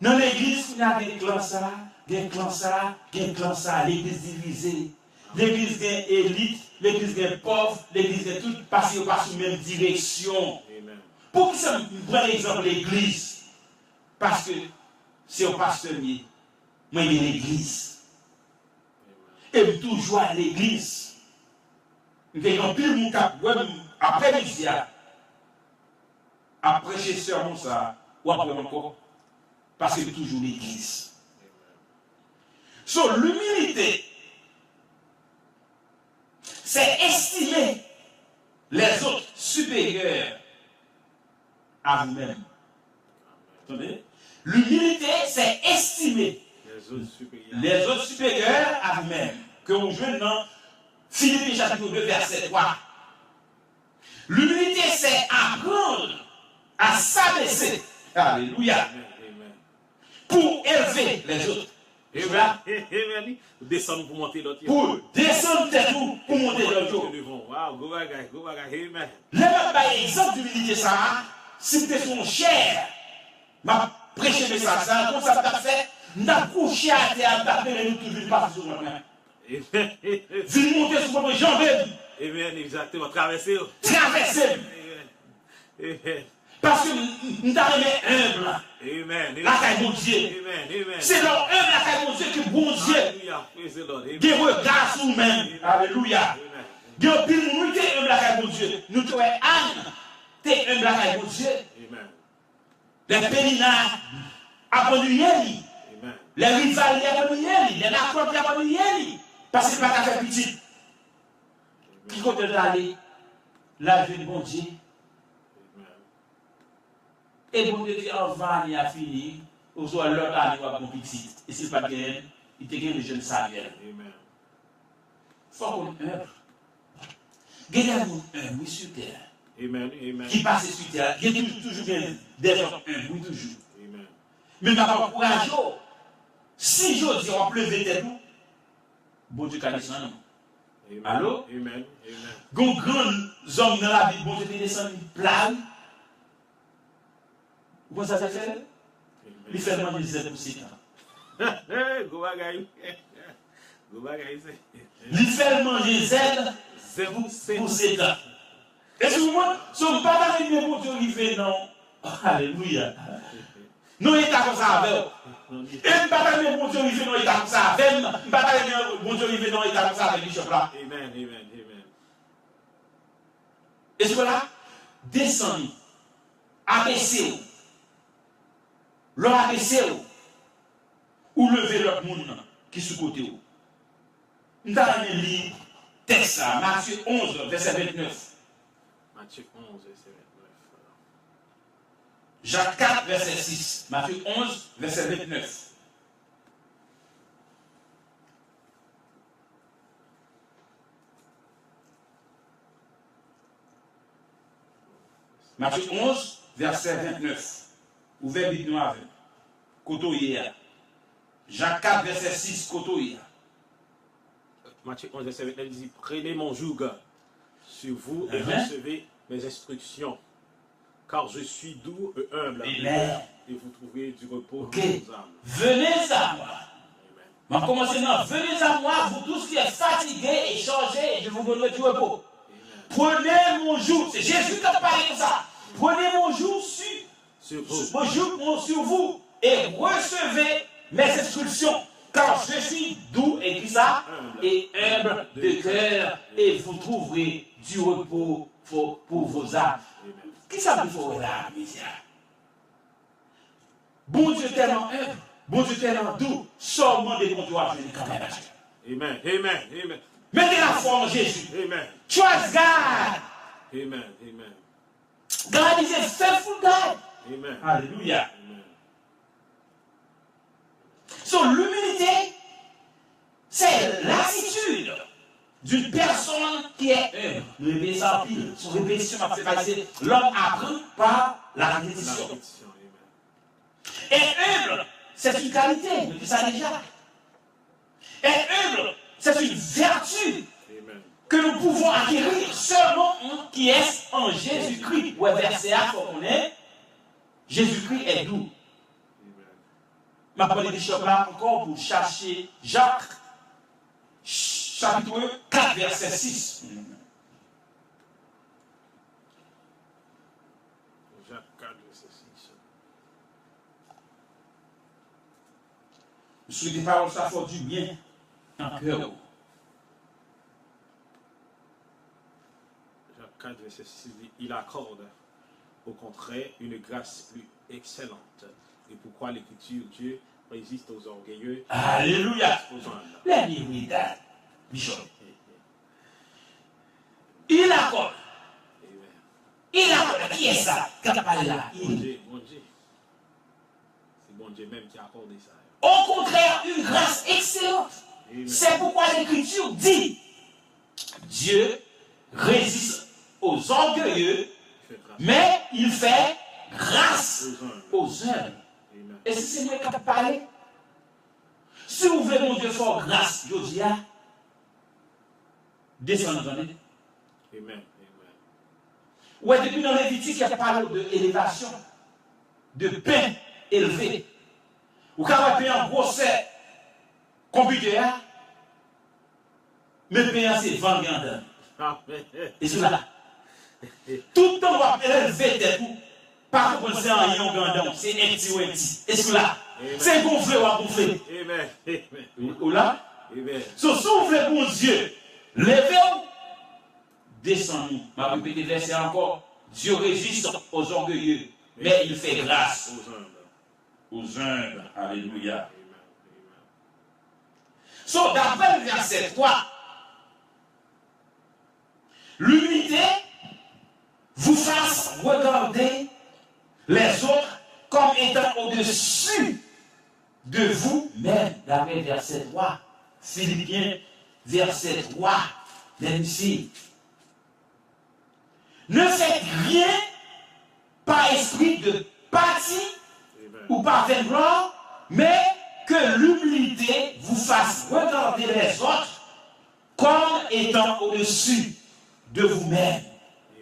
Dans l'église, il y a des clans ça, des clans ça, des clans ça, l'église divisée. L'église est élite, l'église est pauvre, l'église est toute passée par la même direction. Amen. Pour que ça me prenne l'exemple de l'église, parce que c'est au pasteur, moi il est l'église. Et toujours à l'église. Il y a un pile mon cap, après midi, après chez sermon ça, ou après encore, parce que c'est toujours l'église. So, l'humilité, c'est estimer les autres supérieurs à vous-même. Attendez? L'humilité, c'est estimer les autres supérieurs à vous-même. Que vous jouez dans Philippiens chapitre 2, verset 3. L'humilité, c'est apprendre à s'abaisser. Alléluia. Amen. Pour élever les autres. Amen. Amen. Descendre pour monter l'autre. Pour descendre tête pour monter l'autre. Wow, go bagay, go bagay. Amen. Le même exemple d'humilité, ça, c'était son cher. M'a prêché le ça, comme ça t'a fait, n'a couché à terre, n'a fait nous toujours pas sur moi. Amen. Vous montez sur votre jambe, Amen. Exactement. Traverser. traversez. Amen. Parce que nous t'avons humble. Amen. La caille de Dieu. Amen. Amen. C'est dans humble la caille de Dieu que bon Dieu, Alléluia. Praise the Lord. Amen. qui regarde sur nous-mêmes. Alléluia. Amen. Dieu, puis nous t'es humble la caille de Dieu. Nous t'es Anne, t'es humble la caille de Dieu. Amen. Les péninards abandonnés. Amen. Les rivales abandonnés. Les narcotiques abandonnés. Parce que c'est pas qu'à faire petit. Qui compte d'aller la vie de bon Dieu. Et bon Dieu dit, en vain, il a fini. Au soir, l'autre année, il va bon petit. Et c'est pas bien, il te gagne le jeune salaire. Amen. Il faut qu'on ait humble. Regardez-nous un, oui, sur terre. Amen. Amen. Qui passe sur terre. Il y a toujours des gens un, oui, toujours. Amen. Mais ma pas courage. Si je dis, on pleuve tête, bon Dieu, qu'à descendre. Amen. Allô? Amen. Amen. Gon grand homme dans la vie, bon Dieu, te descend une plague. Comment ça se fait? Il fait manger des aides pour 7 ans. Go bagay. Go bagay. Il fait manger des aides pour 7 ans. Est-ce que vous voyez? Si on ne peut pas arriver pour Dieu, il fait non. Alléluia. Nous, il est comme ça avec. Et on ne peut pas arriver pour Dieu, il fait non, il est comme ça avec. On ne peut pas arriver pour Dieu, il fait non, il est comme ça avec Bishop là. Amen. Amen. Amen. Est-ce que là, descendez, abaissez-vous. L'on abaissez-vous. Ou levez l'autre monde qui est sous côté vous. Nous allons lire texte là, Matthieu 11, verset 29. Matthieu 11, verset 29. Jacques 4, verset 6. Matthieu 11, verset 29. Matthieu 11, verset 29. Ouvrez vite nous avec. Koto hier. Jacques 4, verset 6, koto hier. Matthieu 11, verset 29 dit, prenez mon joug sur vous et Amen. recevez mes instructions. Car je suis doux et humble Amen. et vous trouvez du repos Ok. pour vos âmes. Venez à moi. Amen. On va commencer maintenant. Venez à moi, vous tous qui êtes fatigués et chargés, et je vous donnerai du repos. Prenez mon joug. C'est Jésus qui a parlé de ça. Prenez mon joug Sur vous. mon joug sur vous et recevez mes instructions. Car je suis doux et qui ça et humble de cœur et vous trouverez du repos pour vos âmes. Qui ça vous faut là, misère? Bon Dieu tellement humble, bon Dieu tellement doux, seulement des comptoirs venus quand même. Amen. Amen. Amen. Mettez la foi en Jésus. Amen. Trust God. Amen. Amen. God is a faithful God. Amen. Alléluia. Amen. So, l'humilité, c'est l'attitude d'une personne qui est humble. Nous répétons ça en pile. Son répétition m'a fait passer. L'homme apprend par la répétition. Et humble, c'est une qualité. On dit ça déjà. Et humble, c'est une vertu que nous pouvons acquérir seulement qui est en Jésus-Christ. Ouais, verset A, faut qu'on ait. Jésus-Christ est doux. Je vais parler des choses là encore pour chercher Jacques, chapitre 4, verset 6. Jacques 4, verset 6. Je souhaite paroles, ça fait du bien en cœur. Jacques 4, verset 6 dit, il accorde au contraire une grâce plus excellente. Et pourquoi l'écriture, Dieu résiste aux orgueilleux. Alléluia. Let me read that, Bishop. Il accorde. Il accorde. Qui est ça? Qui a parlé là? Bon Dieu. C'est bon Dieu même qui a accordé ça. Au contraire, une grâce excellente. C'est pourquoi l'écriture dit Dieu résiste aux orgueilleux, mais il fait grâce aux humbles. Et si c'est moi qui a parlé, si vous voulez mon Dieu faire grâce, je dis, descendez dans les. Amen. Ouais, depuis dans Lévitique, il y a parlé de élévation, de pain élevé. Ou quand on paye en gros, c'est compliqué, mais payer c'est vendre. Et cela, tout le temps, on va élever des coups. Pas comme c'est un yon gandon, c'est un petit ou un petit. Et cela, c'est gonflé ou à gonfler. Amen. Ou là? Amen. Si vous voulez, bon Dieu, levez-vous, descendez-nous. Ma répété verset encore. Dieu résiste aux orgueilleux, mais il fait grâce aux humbles. Alléluia. So, d'après le verset 3, l'humilité vous fasse regarder les autres comme étant au-dessus de vous-même. D'après le verset 3, Philippiens, verset 3, même ici. Ne faites rien par esprit de parti ou par vaine gloire, mais que l'humilité vous fasse regarder les autres comme étant au-dessus de vous-même.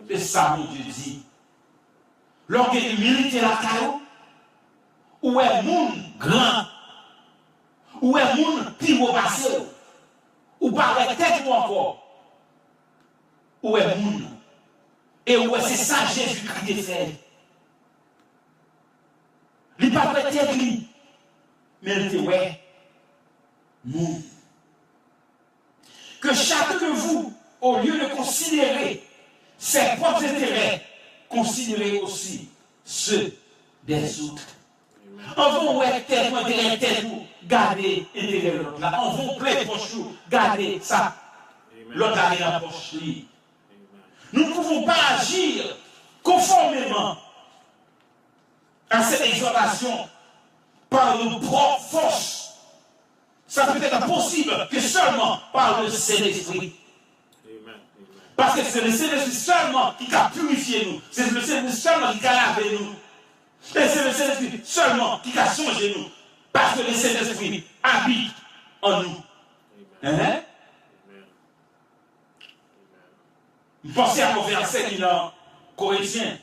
C'est ça, mon Dieu dit. Lorsque l'humilité la caillou, ou est moun grand, ou est moun pivot passé, ou par la tête ou encore, ou est moun. Et où c'est ça Jésus-Christ fait. Il n'est pas peut-être lui, mais il était ouais. Nous. Que chacun de vous, au lieu de considérer ses propres intérêts, considérez aussi ceux des autres. En vous, ouais, tel ou tel ou, gardez intérêt de l'autre. En vous, plein poche, gardez ça. L'autre a rien poche. Nous ne pouvons pas agir conformément à cette exhortation par nos propres forces. Ça peut être possible que seulement par le Saint-Esprit. Parce que c'est le Saint-Esprit seulement qui a purifié nous. C'est le Saint-Esprit seulement qui a lavé nous. Et c'est le Saint-Esprit seulement qui a changé nous. Parce que le Saint-Esprit habite en nous. Hein? Pensez à mon verset qui est dans Corinthiens.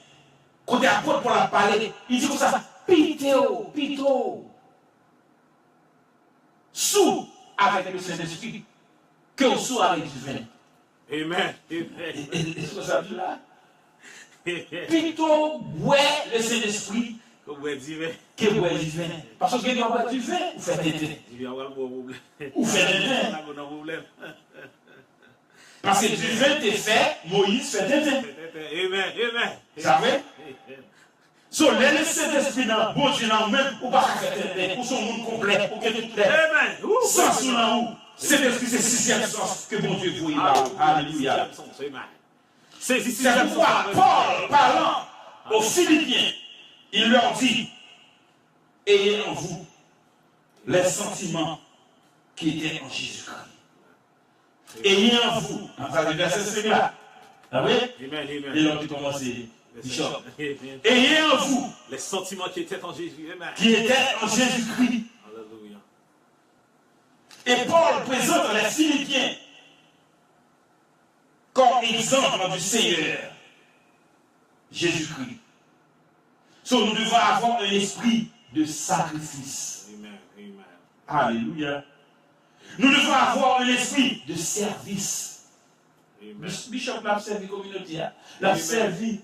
Côté apôtre pour la parler, il dit comme ça, pito, sous avec le Saint-Esprit, que sous avec du vin. Amen. Est-ce que ça dit là? Pito, ouais, le Saint-Esprit, que boit du vin. Parce que quand on boit du vin, vous faites des vins. Vous faites des vins. Parce que du vin t'est fait, Moïse fait des vins. Amen. Vous savez? So, le Saint-Esprit dans bon Dieu dans même, ou pas faire des vins, ou son monde complet, ou que tout est. Amen. Sans sous là où? Saint-Esprit, c'est sixième sens que bon Dieu vous y parle. Alléluia. C'est pourquoi Paul, parlant aux Philippiens, il leur dit, ayez en vous les sentiments qui étaient en Jésus-Christ. Ayez en vous. Ça c'est verset 5 là. Ah oui? Amen, Et amen. l'autre qui commence, Bishop. Amen. Ayez en vous, Les sentiments qui étaient en Jésus. Amen. qui était en Jésus-Christ. Alléluia. Et Paul présente les Philippiens comme exemple du Seigneur Jésus-Christ. So, nous devons avoir un esprit de sacrifice. Amen, amen. Alléluia. Nous devons avoir un esprit de service. Amen. Bishop l'a servi la communauté, l'a servi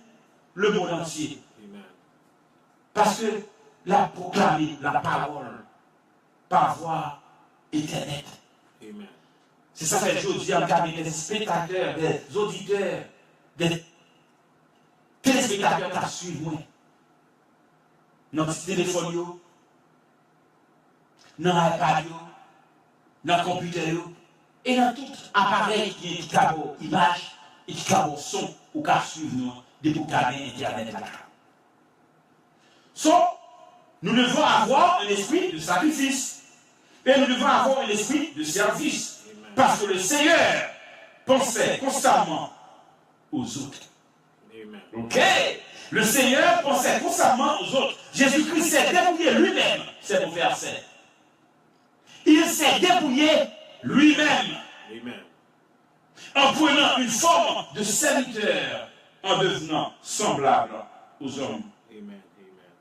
le monde entier. Amen. Parce que l'a proclamé la parole par voie éternelle. Amen. C'est ça que je dis à des spectateurs, des auditeurs, des téléspectateurs qui suivent moi. Dans le téléphone, dans l'iPad, dans le computer, et dans tout appareil qui a une image et qui a un son ou qui suivre nous depuis Internet. Nous devons avoir un esprit de sacrifice et nous devons avoir un esprit de service parce que le Seigneur pensait constamment aux autres. Amen. Ok? Le Seigneur pensait constamment aux autres. Jésus-Christ s'est dépouillé lui-même, c'est mon verset. Il s'est dépouillé lui-même Amen. en prenant une forme de serviteur, en devenant semblable aux hommes. Amen. Amen.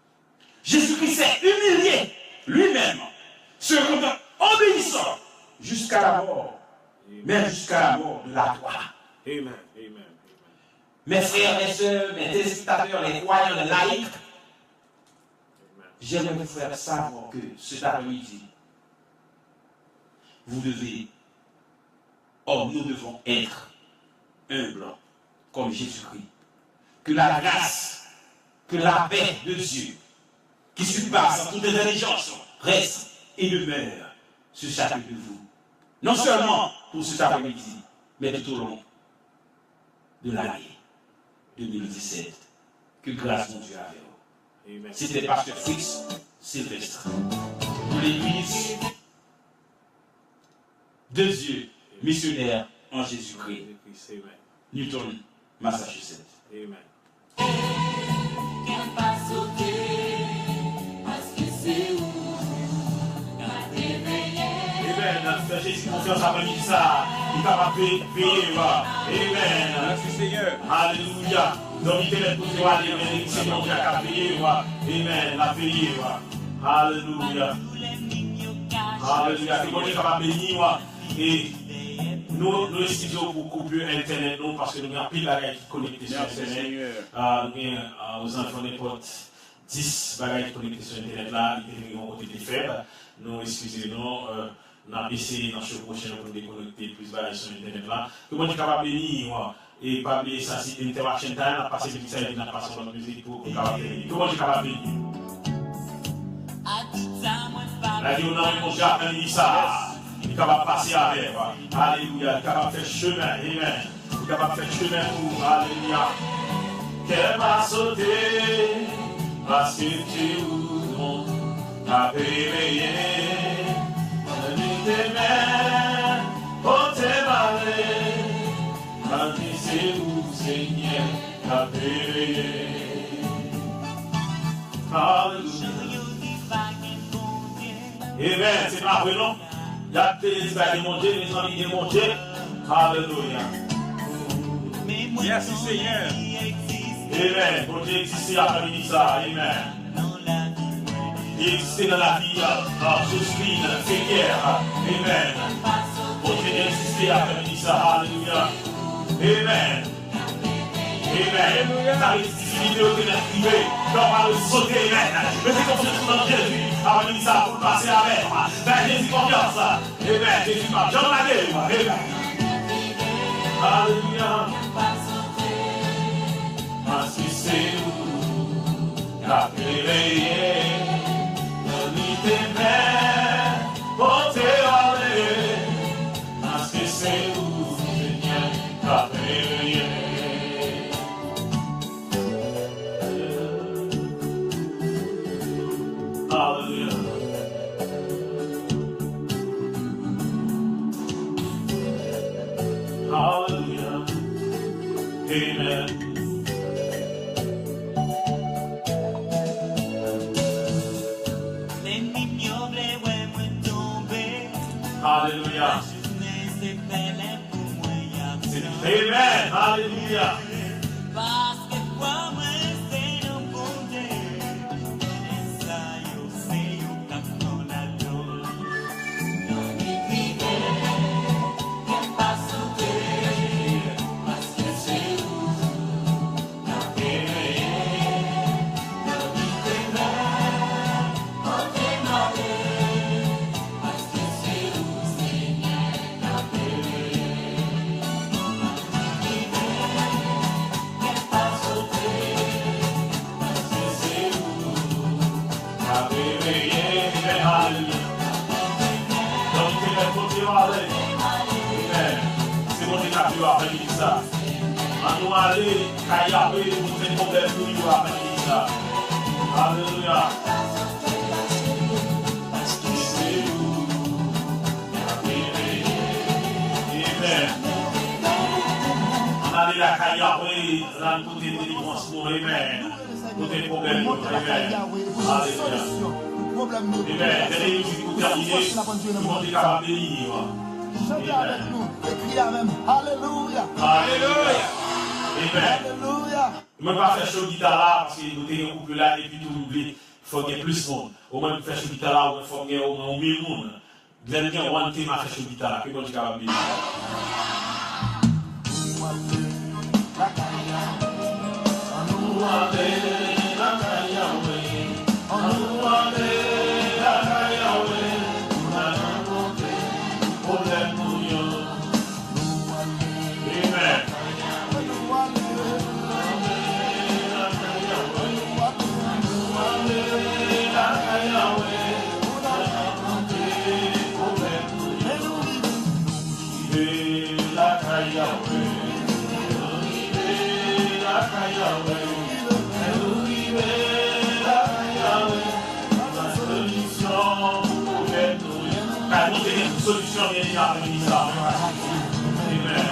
Jésus-Christ s'est humilié lui-même, se rendant obéissant jusqu'à la mort, même jusqu'à la mort de la croix. Amen. Amen. Mes frères, mes soeurs, mes téléspectateurs, les croyants, les laïcs, j'aimerais vous faire savoir que cet après-midi, vous devez, nous devons être humbles comme Jésus-Christ. Que la grâce, que la paix de Dieu, qui surpasse toute intelligence, reste et demeure sur chacun de vous. Non seulement pour cet après-midi, mais tout au long de l'année 2017. Que grâce mon Dieu avec vous. Amen. C'était Pasteur Fritz Sylvestre de l'Église de Dieu, missionnaire en Jésus-Christ, Amen. Newton, Massachusetts. Amen. Amen. Jésus confiance à lui ça. Il est capable de payer. Amen. Merci Seigneur. Alléluia. Donc il est pour toi aller, mais c'est Seigneur qui a payé. Amen. La payer. Alléluia. Alléluia. C'est bon, il est capable de bénir. Et nous estimons beaucoup plus Internet, nous, parce que nous avons pile de bagages qui connectés sur Internet. Nous avons aux enfants n'importe 10 bagages connectés sur Internet là, ils ont été faibles. Nous, excusez-nous, nous avons essayé dans ce prochain pour déconnecter plus de bagages sur Internet là. Que moi, je suis capable de bénir, et pas oublier ça, c'est une interaction time, on a passé le message, on a passé la musique pour capable de bénir. Que moi, je suis capable de bénir. La vie, on a un déjà un ça. Il est capable de passer avec. Alléluia. Il est capable de faire chemin. Amen. Il est capable de faire chemin pour. Alléluia. Qu'elle va sauter parce que tu nous as réveillé. Nuit tes mains, pour tes balais. Quand tu sais où Seigneur t'a réveillé. Alléluia. Amen. C'est pas vrai, non? Il y a des monter, les amis de monter. Alléluia. Merci Seigneur. Amen. Pour Dieu exister à la ça. Amen. Il existe dans la vie, Josephine, Féguère. Amen. Pour Dieu exister à la ça. Alléluia. Amen. Amen. Ça reste vidéo que nous avons trouvé. On va le sauter. Amen. Mais c'est confiance dans Jésus. Avant de ça, pour passer avec moi. Ben, Jésus confiance. Amen. Jésus m'a jamais lagué. Amen. Alléluia. Parce que c'est nous qui a réveillé. Donne tes mains, portez aller. Parce que c'est nous, Seigneur, qui a réveillé. Alléluia. Amen. Alléluia. Parce que toi, moi, c'est un bon Dieu. Et ça, yo, c'est yo, quand on adore. Non, il vit, qu'il passe au cœur, parce que c'est vous, la paix. Non, il fait mal, on fait mal, parce que c'est vous, Seigneur, la paix. C'est mon décapé après ça. À nous aller, Kayabé, vous êtes problème pour nous après ça. Alléluia. C'est vous. Amen. On allait la Kayabé, là, nous côté délivrance pour Amen. Côté problème pour Amen. Alléluia. Amen. Les musiques pour terminer, nous sommes capables de lire. Chantez avec nous, écrivez avec Alléluia. Alléluia. Amen. Alléluia. Je ne vais pas faire chaud guitare là parce que nous avons un couple là et puis tout l'oublie. Il faut qu'il y ait plus de monde. Au moins, faire chaud guitare là, il faut qu'il y ait au moins 1000 personnes. Vous allez dire, on va faire chaud guitare là. Que bon, je suis capable de dire. Solution bien après ça. Amen.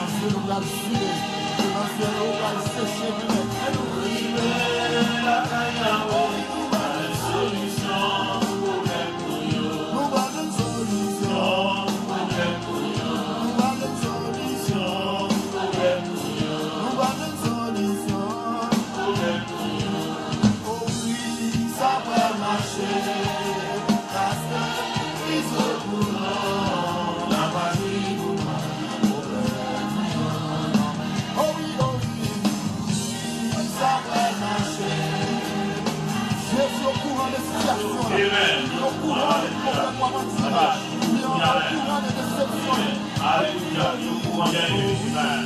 Alléluia. Nous pouvons gagner. Amen.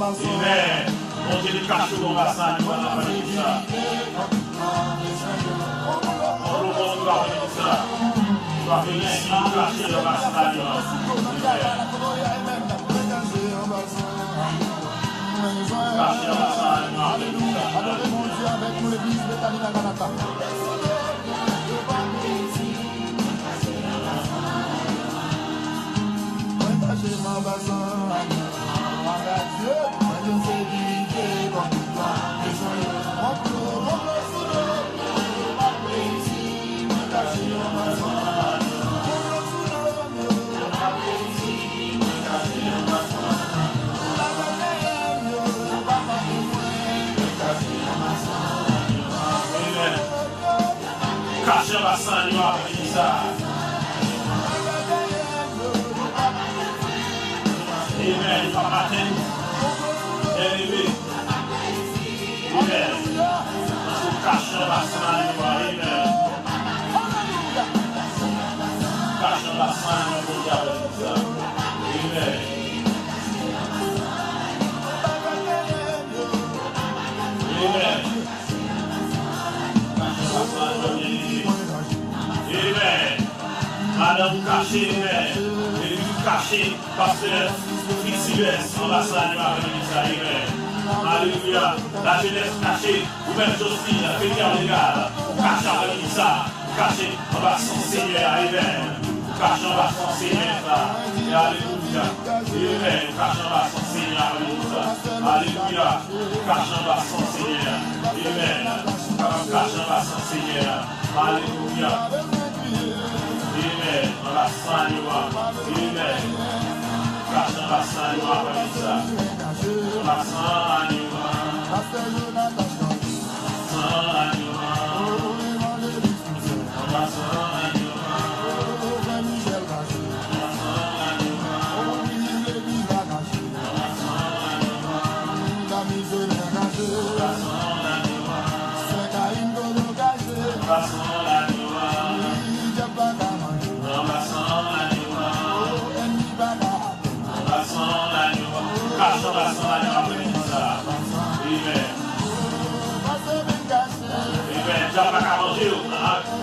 Amen. On dit le cachot dans la salle, on va faire ça. On va faire ça. On va venir ici, cacher dans la salle. Cacher dans la salle. Adorez mon Dieu avec nous, l'église de Talina Ganata. Partagez ma bassin. Dieu, je ne sais vivre comme toi. Mon pleur sous l'eau, ma plaisir, me cacher en ma soin. Mon pleur sous l'eau, ma plaisir, me cacher en ma soin. La banane, pas ma soin, me cacher en ma soin. Amen. Cacher ma soin, nous avons dit ça. Amen. Papa, élevé. Amen. Nous cachons la salle, amen. Cachons la salle, amen. Amen. Cachons la salle, Madame vous cachez, amen. Et vous cachez, pasteur Fils Sylvestre, ambassade du après-midi, amen. Alléluia. La jeunesse cachée, vous-même Jocelyne, la fédère légale, cachez après-midi ça, cachez, on va son Seigneur, amen. Cachez, on va son Seigneur, ça. Et alléluia. Amen. Cachez, on va son Seigneur, alléluia. Alléluia. Cachez, on va son Seigneur, amen. Cachez, on va son Seigneur, alléluia. Amen. On va s'ennuyer, amen. Cachez, on va s'ennuyer, alléluia. On va s'ennuyer. Jangan pakai manger,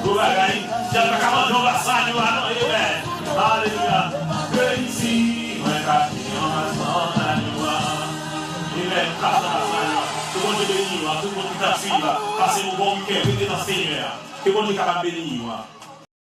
gue bagain. Jangan pakai manger, on va s'ennuyer, amen. Alléluia. Que ici, mereka amen. Que bon Dieu bénisse, tout le monde qui t'a suivi, passez mon bon week-end, mettez dans le Seigneur. Que bon Dieu capable de bénir.